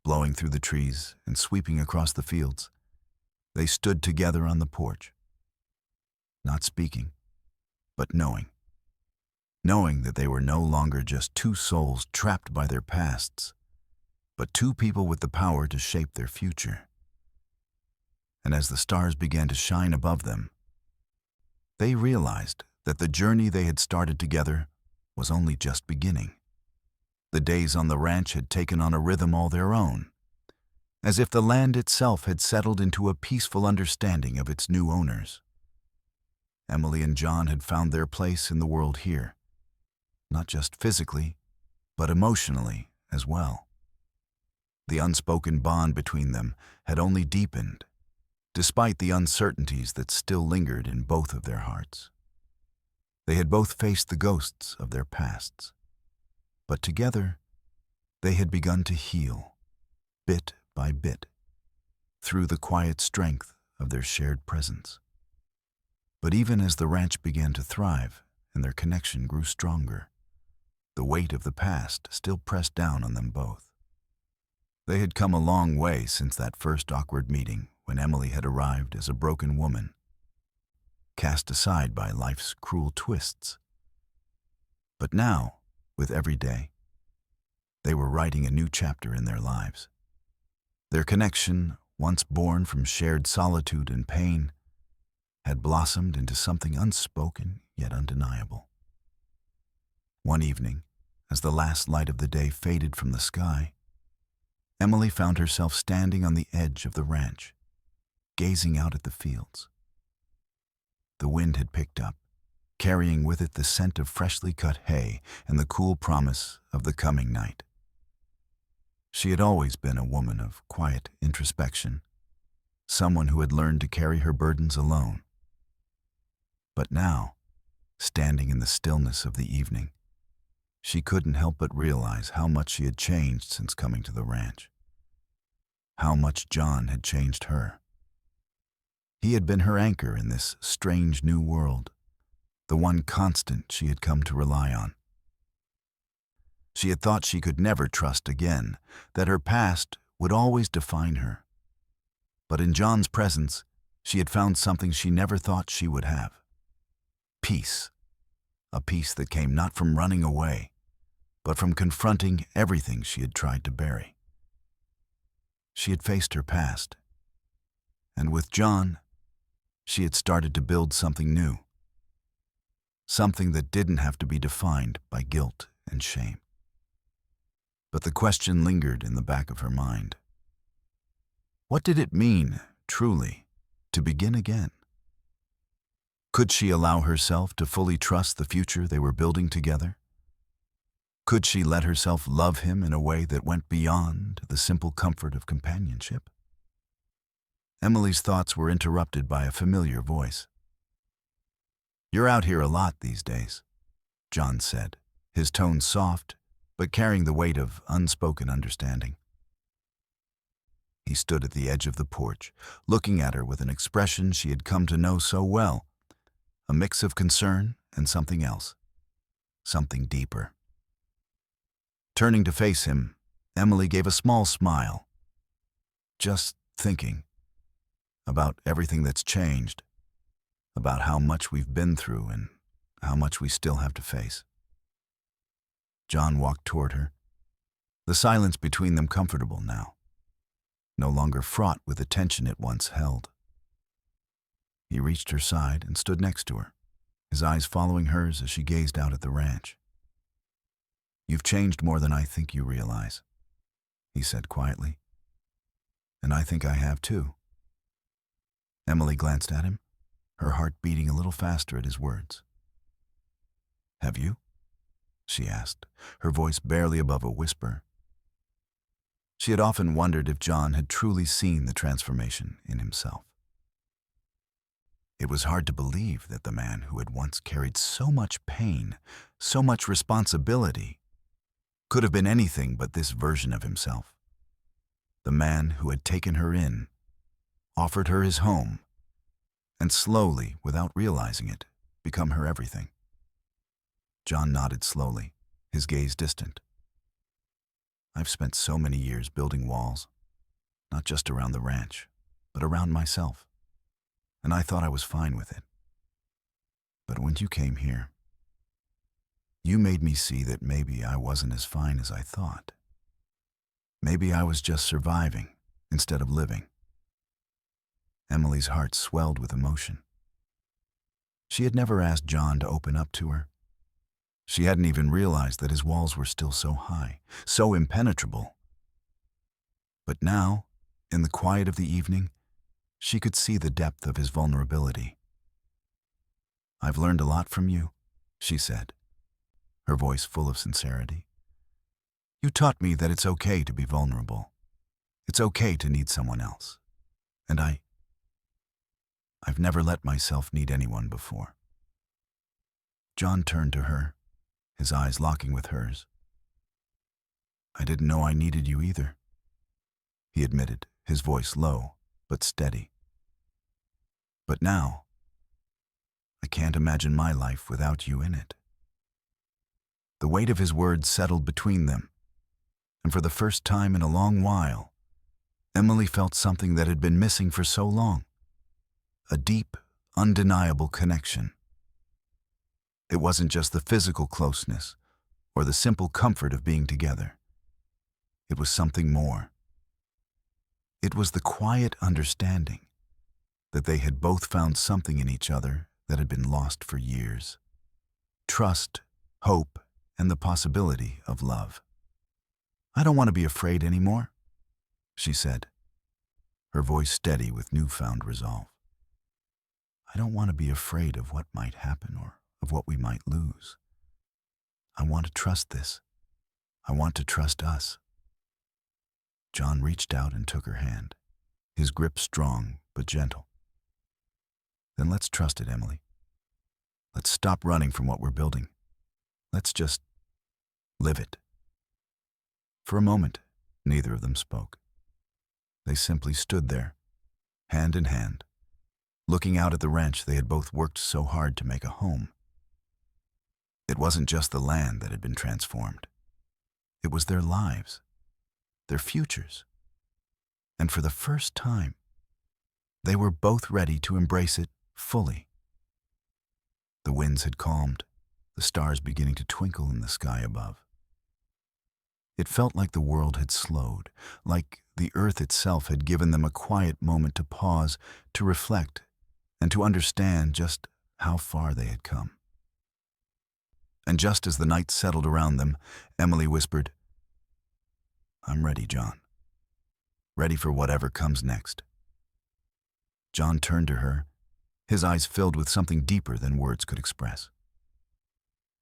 blowing through the trees and sweeping across the fields, they stood together on the porch, not speaking, but knowing that they were no longer just two souls trapped by their pasts, but two people with the power to shape their future. And as the stars began to shine above them, they realized that the journey they had started together was only just beginning. The days on the ranch had taken on a rhythm all their own, as if the land itself had settled into a peaceful understanding of its new owners. Emily and John had found their place in the world here, not just physically, but emotionally as well. The unspoken bond between them had only deepened, despite the uncertainties that still lingered in both of their hearts. They had both faced the ghosts of their pasts, but together they had begun to heal, bit by bit, through the quiet strength of their shared presence. But even as the ranch began to thrive and their connection grew stronger, the weight of the past still pressed down on them both. They had come a long way since that first awkward meeting when Emily had arrived as a broken woman, cast aside by life's cruel twists. But now, with every day, they were writing a new chapter in their lives. Their connection, once born from shared solitude and pain, had blossomed into something unspoken yet undeniable. One evening, as the last light of the day faded from the sky, Emily found herself standing on the edge of the ranch, gazing out at the fields. The wind had picked up, carrying with it the scent of freshly cut hay and the cool promise of the coming night. She had always been a woman of quiet introspection, someone who had learned to carry her burdens alone. But now, standing in the stillness of the evening, she couldn't help but realize how much she had changed since coming to the ranch. How much John had changed her. He had been her anchor in this strange new world, the one constant she had come to rely on. She had thought she could never trust again, that her past would always define her. But in John's presence, she had found something she never thought she would have. Peace. A peace that came not from running away, but from confronting everything she had tried to bury. She had faced her past, and with John, she had started to build something new, something that didn't have to be defined by guilt and shame. But the question lingered in the back of her mind. What did it mean, truly, to begin again? Could she allow herself to fully trust the future they were building together? Could she let herself love him in a way that went beyond the simple comfort of companionship? Emily's thoughts were interrupted by a familiar voice. "You're out here a lot these days," John said, his tone soft, but carrying the weight of unspoken understanding. He stood at the edge of the porch, looking at her with an expression she had come to know so well, a mix of concern and something else, something deeper. Turning to face him, Emily gave a small smile. "Just thinking about everything that's changed, about how much we've been through and how much we still have to face." John walked toward her, the silence between them comfortable now, no longer fraught with the tension it once held. He reached her side and stood next to her, his eyes following hers as she gazed out at the ranch. "You've changed more than I think you realize," he said quietly. "And I think I have too." Emily glanced at him, her heart beating a little faster at his words. "Have you?" she asked, her voice barely above a whisper. She had often wondered if John had truly seen the transformation in himself. It was hard to believe that the man who had once carried so much pain, so much responsibility, could have been anything but this version of himself. The man who had taken her in, offered her his home, and slowly, without realizing it, become her everything. John nodded slowly, his gaze distant. "I've spent so many years building walls, not just around the ranch, but around myself, and I thought I was fine with it. But when you came here, you made me see that maybe I wasn't as fine as I thought. Maybe I was just surviving instead of living." Emily's heart swelled with emotion. She had never asked John to open up to her. She hadn't even realized that his walls were still so high, so impenetrable. But now, in the quiet of the evening, she could see the depth of his vulnerability. "I've learned a lot from you," she said, her voice full of sincerity. "You taught me that it's okay to be vulnerable. It's okay to need someone else. And I've never let myself need anyone before." John turned to her, his eyes locking with hers. "I didn't know I needed you either," he admitted, his voice low but steady. "But now, I can't imagine my life without you in it." The weight of his words settled between them, and for the first time in a long while, Emily felt something that had been missing for so long, a deep, undeniable connection. It wasn't just the physical closeness or the simple comfort of being together. It was something more. It was the quiet understanding that they had both found something in each other that had been lost for years. Trust, hope, and the possibility of love. "I don't want to be afraid anymore," she said, her voice steady with newfound resolve. "I don't want to be afraid of what might happen or of what we might lose. I want to trust this. I want to trust us." John reached out and took her hand, his grip strong but gentle. "Then let's trust it, Emily. Let's stop running from what we're building. Let's just live it." For a moment, neither of them spoke. They simply stood there, hand in hand, looking out at the ranch they had both worked so hard to make a home. It wasn't just the land that had been transformed. It was their lives, their futures. And for the first time, they were both ready to embrace it fully. The winds had calmed, the stars beginning to twinkle in the sky above. It felt like the world had slowed, like the earth itself had given them a quiet moment to pause, to reflect, and to understand just how far they had come. And just as the night settled around them, Emily whispered, "I'm ready, John. Ready for whatever comes next." John turned to her, his eyes filled with something deeper than words could express.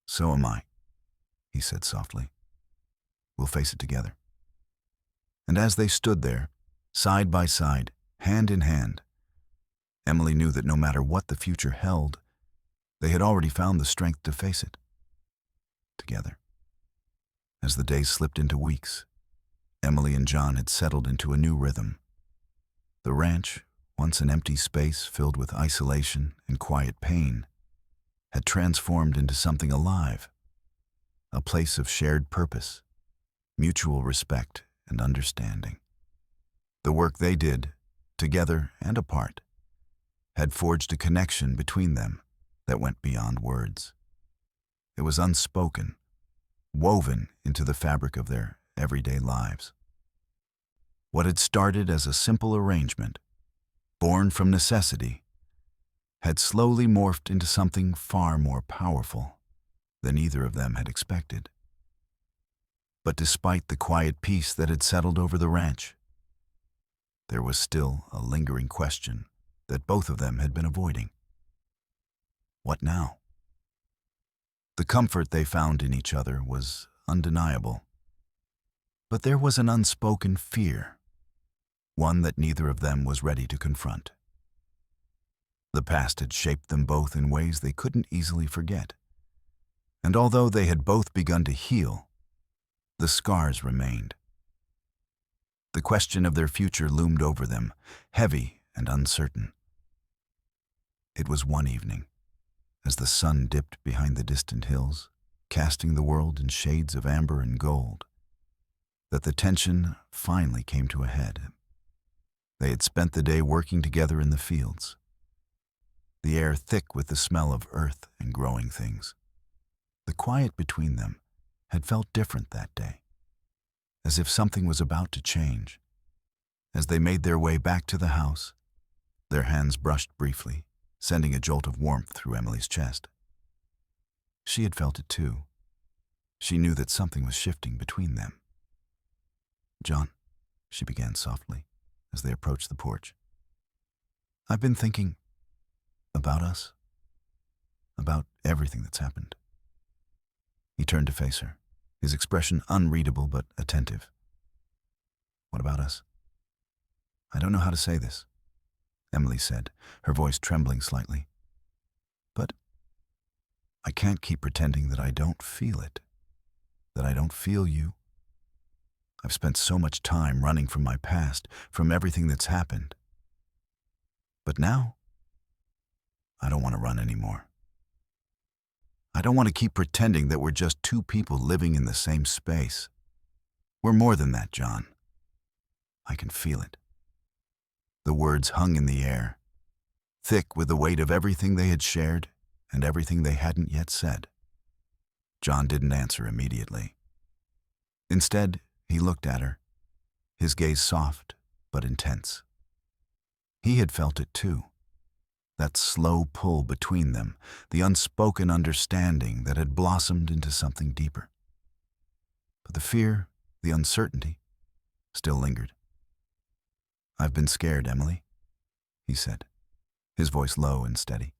"So am I," he said softly. "We'll face it together." And as they stood there, side by side, hand in hand, Emily knew that no matter what the future held, they had already found the strength to face it together. As the days slipped into weeks, Emily and John had settled into a new rhythm. The ranch, once an empty space filled with isolation and quiet pain, had transformed into something alive, a place of shared purpose, mutual respect, and understanding. The work they did, together and apart, had forged a connection between them that went beyond words. It was unspoken, woven into the fabric of their everyday lives. What had started as a simple arrangement, born from necessity, had slowly morphed into something far more powerful than either of them had expected. But despite the quiet peace that had settled over the ranch, there was still a lingering question that both of them had been avoiding. What now? The comfort they found in each other was undeniable, but there was an unspoken fear, one that neither of them was ready to confront. The past had shaped them both in ways they couldn't easily forget, and although they had both begun to heal, the scars remained. The question of their future loomed over them, heavy and uncertain. It was one evening, as the sun dipped behind the distant hills, casting the world in shades of amber and gold, that the tension finally came to a head. They had spent the day working together in the fields, the air thick with the smell of earth and growing things. The quiet between them had felt different that day, as if something was about to change. As they made their way back to the house, their hands brushed briefly, sending a jolt of warmth through Emily's chest. She had felt it too. She knew that something was shifting between them. "John," she began softly, as they approached the porch, "I've been thinking about us, about everything that's happened." He turned to face her, his expression unreadable but attentive. "What about us?" "I don't know how to say this," Emily said, her voice trembling slightly. "But I can't keep pretending that I don't feel it, that I don't feel you. I've spent so much time running from my past, from everything that's happened. But now, I don't want to run anymore. I don't want to keep pretending that we're just two people living in the same space. We're more than that, John. I can feel it." The words hung in the air, thick with the weight of everything they had shared and everything they hadn't yet said. John didn't answer immediately. Instead, he looked at her, his gaze soft but intense. He had felt it too, that slow pull between them, the unspoken understanding that had blossomed into something deeper. But the fear, the uncertainty, still lingered. "I've been scared, Emily," he said, his voice low and steady.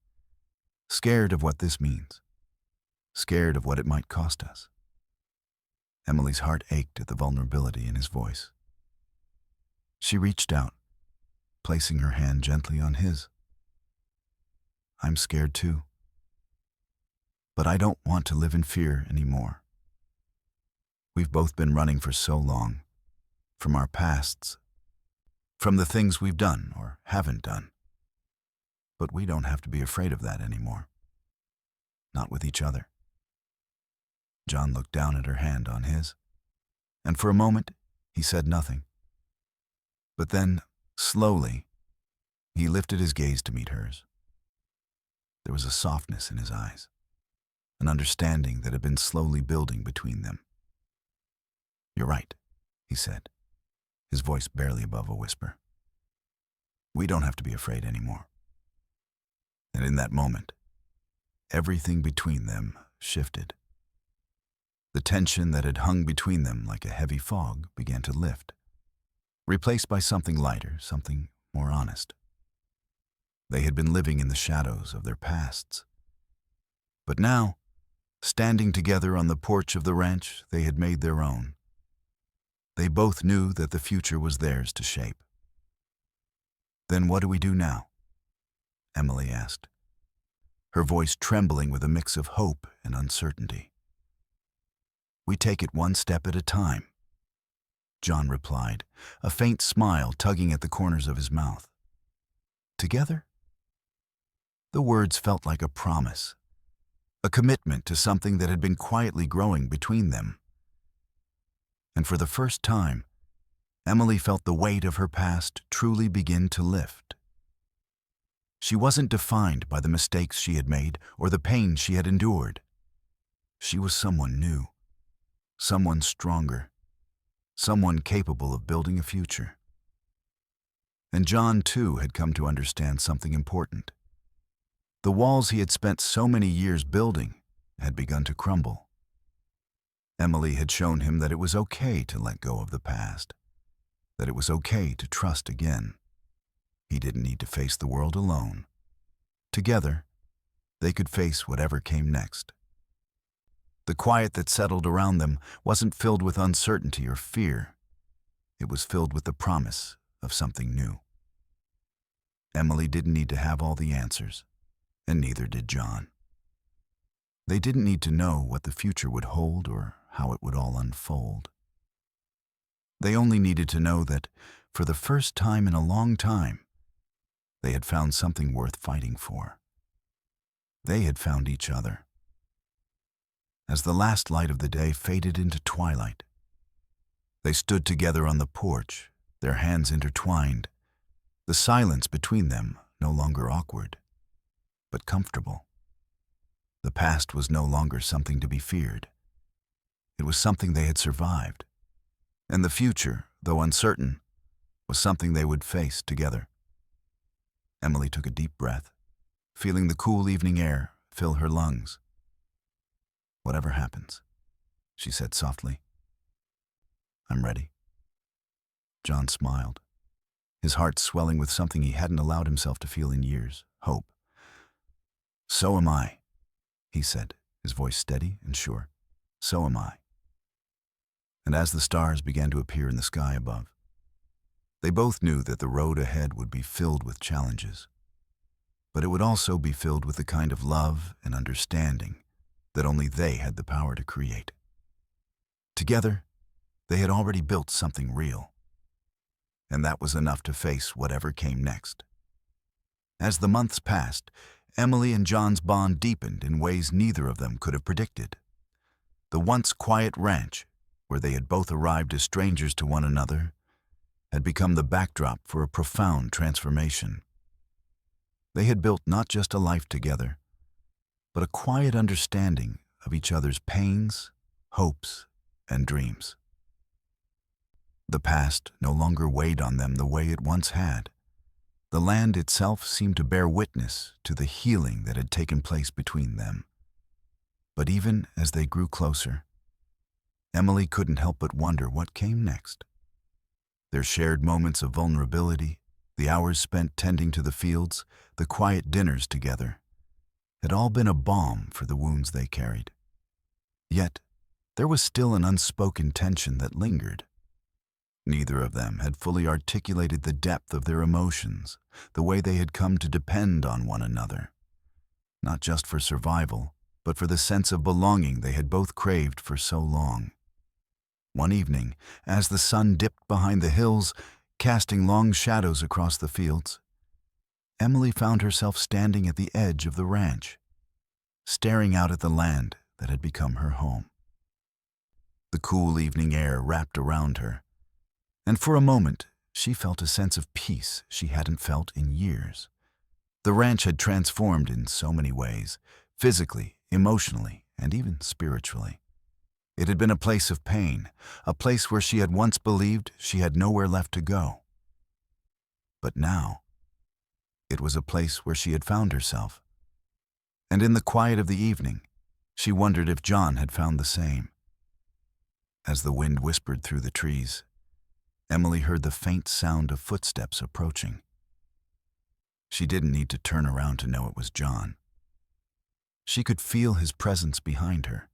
"Scared of what this means. Scared of what it might cost us." Emily's heart ached at the vulnerability in his voice. She reached out, placing her hand gently on his. "I'm scared too. But I don't want to live in fear anymore. We've both been running for so long, from our pasts, from the things we've done or haven't done. But we don't have to be afraid of that anymore. Not with each other." John looked down at her hand on his, and for a moment he said nothing. But then, slowly, he lifted his gaze to meet hers. There was a softness in his eyes, an understanding that had been slowly building between them. "You're right," he said, his voice barely above a whisper. "We don't have to be afraid anymore." And in that moment, everything between them shifted. The tension that had hung between them like a heavy fog began to lift, replaced by something lighter, something more honest. They had been living in the shadows of their pasts. But now, standing together on the porch of the ranch they had made their own, they both knew that the future was theirs to shape. "Then what do we do now?" Emily asked, her voice trembling with a mix of hope and uncertainty. "We take it one step at a time," John replied, a faint smile tugging at the corners of his mouth. "Together?" The words felt like a promise, a commitment to something that had been quietly growing between them. And for the first time, Emily felt the weight of her past truly begin to lift. She wasn't defined by the mistakes she had made or the pain she had endured. She was someone new, someone stronger, someone capable of building a future. And John, too, had come to understand something important. The walls he had spent so many years building had begun to crumble. Emily had shown him that it was okay to let go of the past, that it was okay to trust again. He didn't need to face the world alone. Together, they could face whatever came next. The quiet that settled around them wasn't filled with uncertainty or fear. It was filled with the promise of something new. Emily didn't need to have all the answers, and neither did John. They didn't need to know what the future would hold or how it would all unfold. They only needed to know that, for the first time in a long time, they had found something worth fighting for. They had found each other. As the last light of the day faded into twilight, they stood together on the porch, their hands intertwined, the silence between them no longer awkward, but comfortable. The past was no longer something to be feared. It was something they had survived. And the future, though uncertain, was something they would face together. Emily took a deep breath, feeling the cool evening air fill her lungs. "Whatever happens," she said softly, "I'm ready." John smiled, his heart swelling with something he hadn't allowed himself to feel in years, hope. "So am I," he said, his voice steady and sure. "So am I." And as the stars began to appear in the sky above, they both knew that the road ahead would be filled with challenges, but it would also be filled with the kind of love and understanding that only they had the power to create. Together, they had already built something real, and that was enough to face whatever came next. As the months passed, Emily and John's bond deepened in ways neither of them could have predicted. The once quiet ranch, where they had both arrived as strangers to one another, had become the backdrop for a profound transformation. They had built not just a life together, but a quiet understanding of each other's pains, hopes, and dreams. The past no longer weighed on them the way it once had. The land itself seemed to bear witness to the healing that had taken place between them. But even as they grew closer, Emily couldn't help but wonder what came next. Their shared moments of vulnerability, the hours spent tending to the fields, the quiet dinners together, had all been a balm for the wounds they carried. Yet, there was still an unspoken tension that lingered. Neither of them had fully articulated the depth of their emotions, the way they had come to depend on one another, not just for survival, but for the sense of belonging they had both craved for so long. One evening, as the sun dipped behind the hills, casting long shadows across the fields, Emily found herself standing at the edge of the ranch, staring out at the land that had become her home. The cool evening air wrapped around her, and for a moment she felt a sense of peace she hadn't felt in years. The ranch had transformed in so many ways, physically, emotionally, and even spiritually. It had been a place of pain, a place where she had once believed she had nowhere left to go. But now, It was a place where she had found herself. And in the quiet of the evening, she wondered if John had found the same. As the wind whispered through the trees, Emily heard the faint sound of footsteps approaching. She didn't need to turn around to know it was John. She could feel his presence behind her,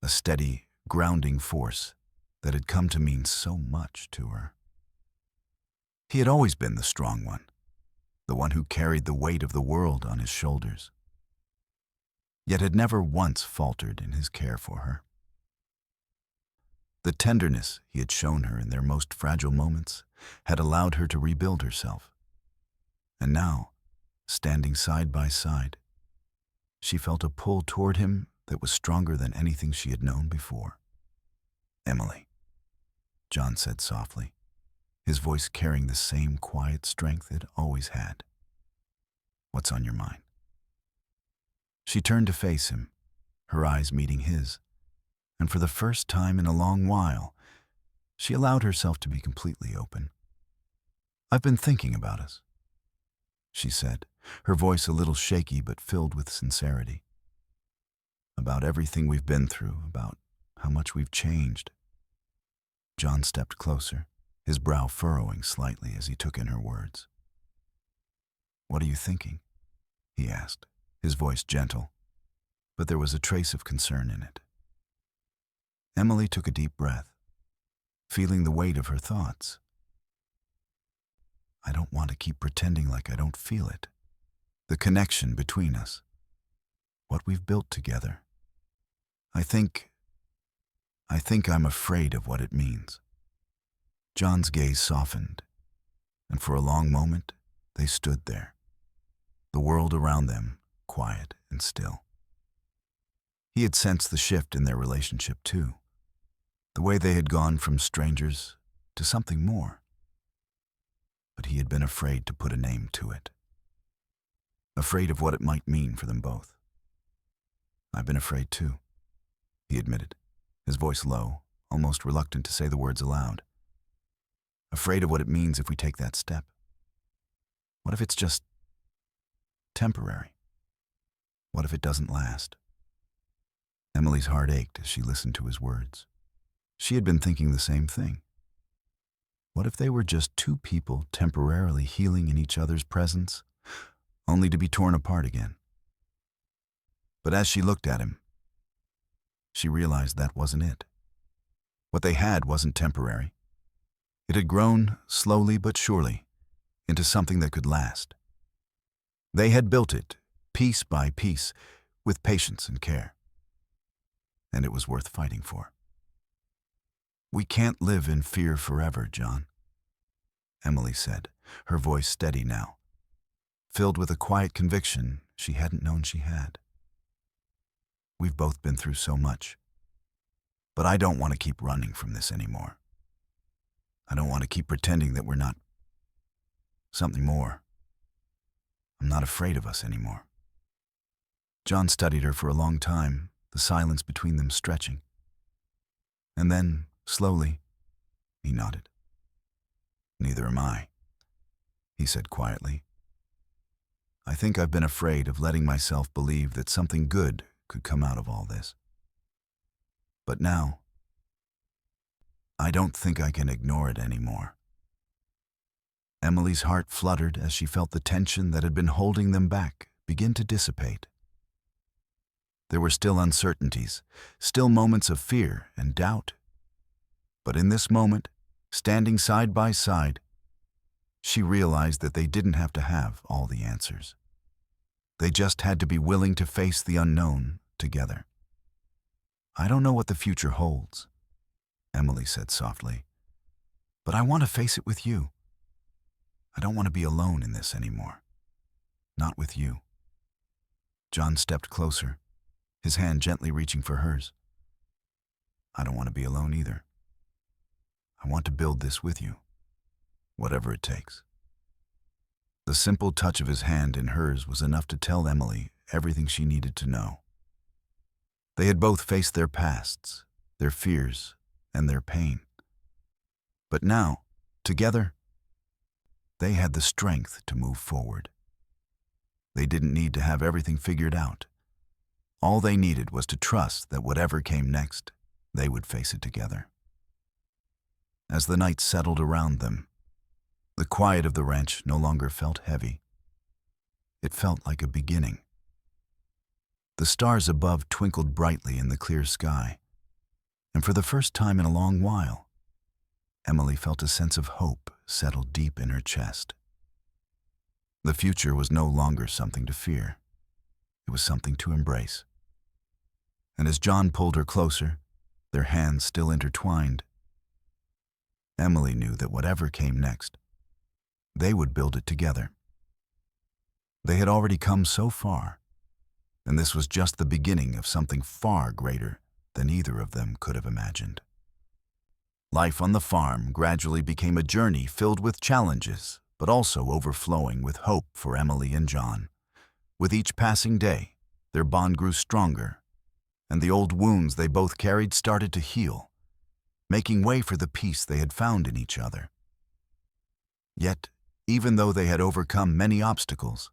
a steady, grounding force that had come to mean so much to her. He had always been the strong one, the one who carried the weight of the world on his shoulders, yet had never once faltered in his care for her. The tenderness he had shown her in their most fragile moments had allowed her to rebuild herself. And now, standing side by side, she felt a pull toward him that was stronger than anything she had known before. "Emily," John said softly, his voice carrying the same quiet strength it always had. "What's on your mind?" She turned to face him, her eyes meeting his, and for the first time in a long while, she allowed herself to be completely open. "I've been thinking about us," she said, her voice a little shaky but filled with sincerity. "About everything we've been through, about how much we've changed." John stepped closer, his brow furrowing slightly as he took in her words. "What are you thinking?" he asked, his voice gentle, but there was a trace of concern in it. Emily took a deep breath, feeling the weight of her thoughts. "I don't want to keep pretending like I don't feel it. The connection between us, what we've built together. I think I'm afraid of what it means." John's gaze softened, and for a long moment they stood there, the world around them quiet and still. He had sensed the shift in their relationship too, the way they had gone from strangers to something more. But he had been afraid to put a name to it, afraid of what it might mean for them both. "I've been afraid too," he admitted, his voice low, almost reluctant to say the words aloud. "Afraid of what it means if we take that step. What if it's just temporary? What if it doesn't last?" Emily's heart ached as she listened to his words. She had been thinking the same thing. What if they were just two people temporarily healing in each other's presence, only to be torn apart again? But as she looked at him, she realized that wasn't it. What they had wasn't temporary. It had grown, slowly but surely, into something that could last. They had built it, piece by piece, with patience and care. And it was worth fighting for. "We can't live in fear forever, John," Emily said, her voice steady now, filled with a quiet conviction she hadn't known she had. "We've both been through so much, but I don't want to keep running from this anymore. I don't want to keep pretending that we're not something more. I'm not afraid of us anymore." John studied her for a long time, the silence between them stretching. And then, slowly, he nodded. "Neither am I," he said quietly. "I think I've been afraid of letting myself believe that something good could come out of all this. But now, I don't think I can ignore it anymore." Emily's heart fluttered as she felt the tension that had been holding them back begin to dissipate. There were still uncertainties, still moments of fear and doubt. But in this moment, standing side by side, she realized that they didn't have to have all the answers. They just had to be willing to face the unknown together. "I don't know what the future holds," Emily said softly, "but I want to face it with you. I don't want to be alone in this anymore. Not with you." John stepped closer, his hand gently reaching for hers. "I don't want to be alone either. I want to build this with you, whatever it takes." The simple touch of his hand in hers was enough to tell Emily everything she needed to know. They had both faced their pasts, their fears, and their pain. But now, together, they had the strength to move forward. They didn't need to have everything figured out. All they needed was to trust that whatever came next, they would face it together. As the night settled around them, the quiet of the ranch no longer felt heavy. It felt like a beginning. The stars above twinkled brightly in the clear sky, and for the first time in a long while, Emily felt a sense of hope settle deep in her chest. The future was no longer something to fear. It was something to embrace. And as John pulled her closer, their hands still intertwined, Emily knew that whatever came next, they would build it together. They had already come so far, and this was just the beginning of something far greater than either of them could have imagined. Life on the farm gradually became a journey filled with challenges, but also overflowing with hope for Emily and John. With each passing day, their bond grew stronger, and the old wounds they both carried started to heal, making way for the peace they had found in each other. Yet, even though they had overcome many obstacles,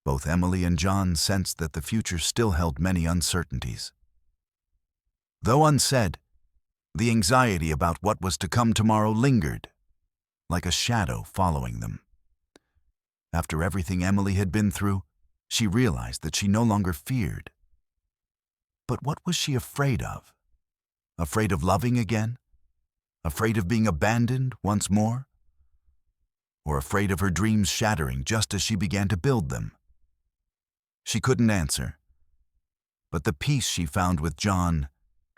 both Emily and John sensed that the future still held many uncertainties. Though unsaid, the anxiety about what was to come tomorrow lingered, like a shadow following them. After everything Emily had been through, she realized that she no longer feared. But what was she afraid of? Afraid of loving again? Afraid of being abandoned once more? Or afraid of her dreams shattering just as she began to build them? She couldn't answer, but the peace she found with John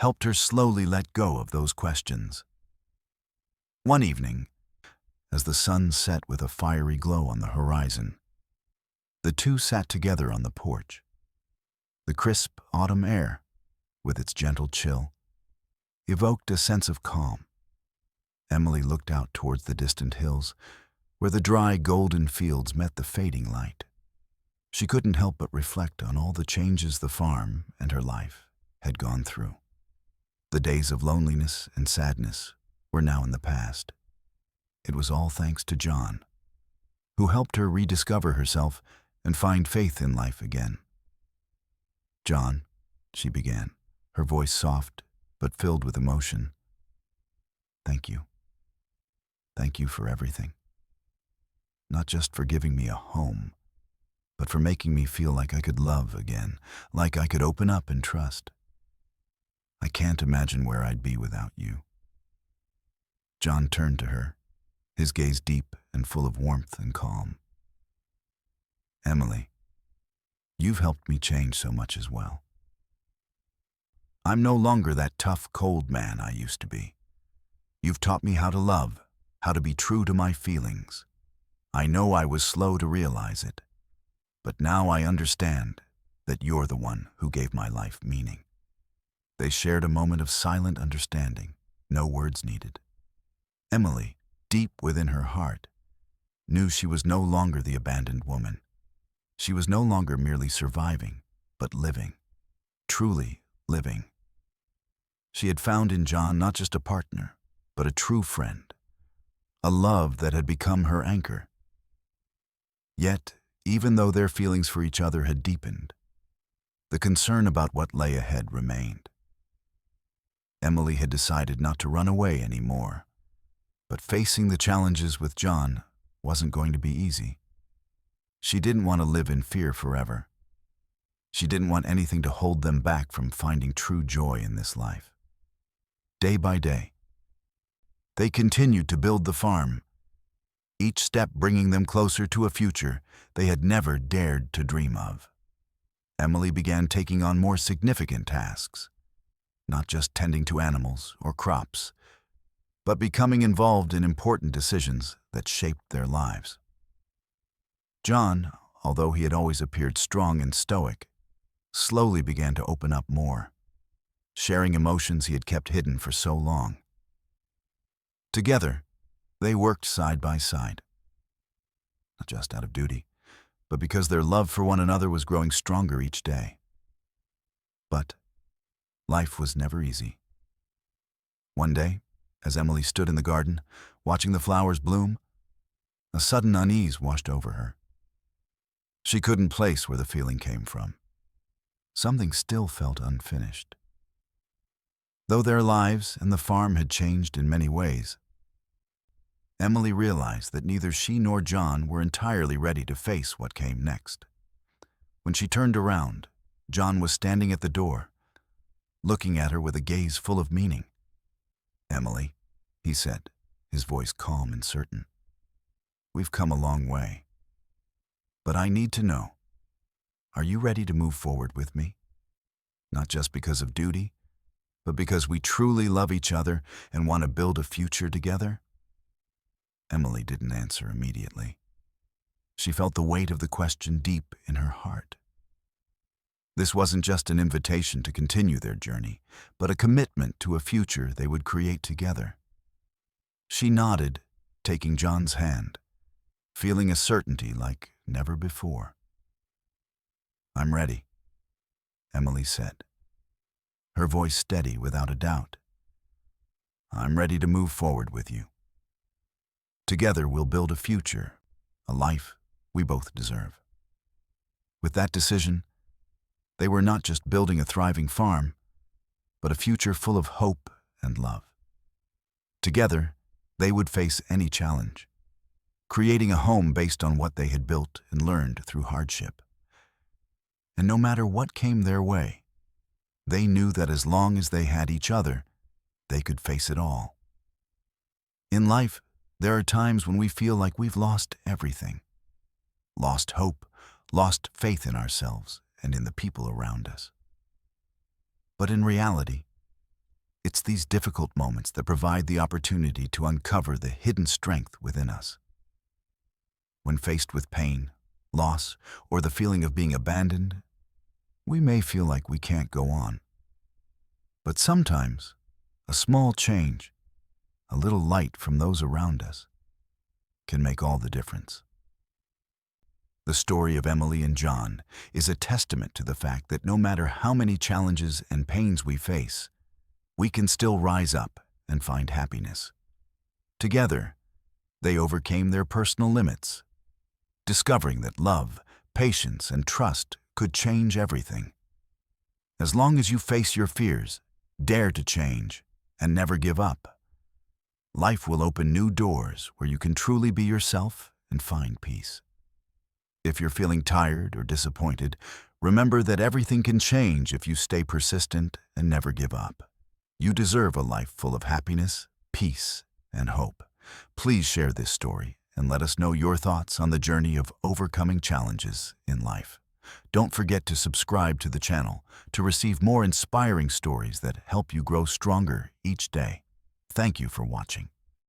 helped her slowly let go of those questions. One evening, as the sun set with a fiery glow on the horizon, the two sat together on the porch. The crisp autumn air, with its gentle chill, evoked a sense of calm. Emily looked out towards the distant hills, where the dry golden fields met the fading light. She couldn't help but reflect on all the changes the farm and her life had gone through. The days of loneliness and sadness were now in the past. It was all thanks to John, who helped her rediscover herself and find faith in life again. "John," she began, her voice soft but filled with emotion. "Thank you. Thank you for everything. Not just for giving me a home, but for making me feel like I could love again, like I could open up and trust. I can't imagine where I'd be without you." John turned to her, his gaze deep and full of warmth and calm. "Emily, you've helped me change so much as well. I'm no longer that tough, cold man I used to be. You've taught me how to love, how to be true to my feelings. I know I was slow to realize it, but now I understand that you're the one who gave my life meaning." They shared a moment of silent understanding, no words needed. Emily, deep within her heart, knew she was no longer the abandoned woman. She was no longer merely surviving, but living, truly living. She had found in John not just a partner, but a true friend, a love that had become her anchor. Yet, even though their feelings for each other had deepened, the concern about what lay ahead remained. Emily had decided not to run away anymore, but facing the challenges with John wasn't going to be easy. She didn't want to live in fear forever. She didn't want anything to hold them back from finding true joy in this life. Day by day, they continued to build the farm, each step bringing them closer to a future they had never dared to dream of. Emily began taking on more significant tasks, not just tending to animals or crops, but becoming involved in important decisions that shaped their lives. John, although he had always appeared strong and stoic, slowly began to open up more, sharing emotions he had kept hidden for so long. Together, they worked side by side, not just out of duty, but because their love for one another was growing stronger each day. But life was never easy. One day, as Emily stood in the garden, watching the flowers bloom, a sudden unease washed over her. She couldn't place where the feeling came from. Something still felt unfinished. Though their lives and the farm had changed in many ways, Emily realized that neither she nor John were entirely ready to face what came next. When she turned around, John was standing at the door, looking at her with a gaze full of meaning. "Emily," he said, his voice calm and certain, "we've come a long way. But I need to know, are you ready to move forward with me? Not just because of duty, but because we truly love each other and want to build a future together?" Emily didn't answer immediately. She felt the weight of the question deep in her heart. This wasn't just an invitation to continue their journey, but a commitment to a future they would create together. She nodded, taking John's hand, feeling a certainty like never before. "I'm ready," Emily said, her voice steady without a doubt. "I'm ready to move forward with you. Together we'll build a future, a life we both deserve." With that decision, they were not just building a thriving farm, but a future full of hope and love. Together, they would face any challenge, creating a home based on what they had built and learned through hardship. And no matter what came their way, they knew that as long as they had each other, they could face it all. In life, there are times when we feel like we've lost everything. Lost hope, lost faith in ourselves and in the people around us. But in reality, it's these difficult moments that provide the opportunity to uncover the hidden strength within us. When faced with pain, loss, or the feeling of being abandoned, we may feel like we can't go on. But sometimes, a small change, a little light from those around us, can make all the difference. The story of Emily and John is a testament to the fact that no matter how many challenges and pains we face, we can still rise up and find happiness. Together, they overcame their personal limits, discovering that love, patience, and trust could change everything. As long as you face your fears, dare to change, and never give up, life will open new doors where you can truly be yourself and find peace. If you're feeling tired or disappointed, remember that everything can change if you stay persistent and never give up. You deserve a life full of happiness, peace, and hope. Please share this story and let us know your thoughts on the journey of overcoming challenges in life. Don't forget to subscribe to the channel to receive more inspiring stories that help you grow stronger each day. Thank you for watching.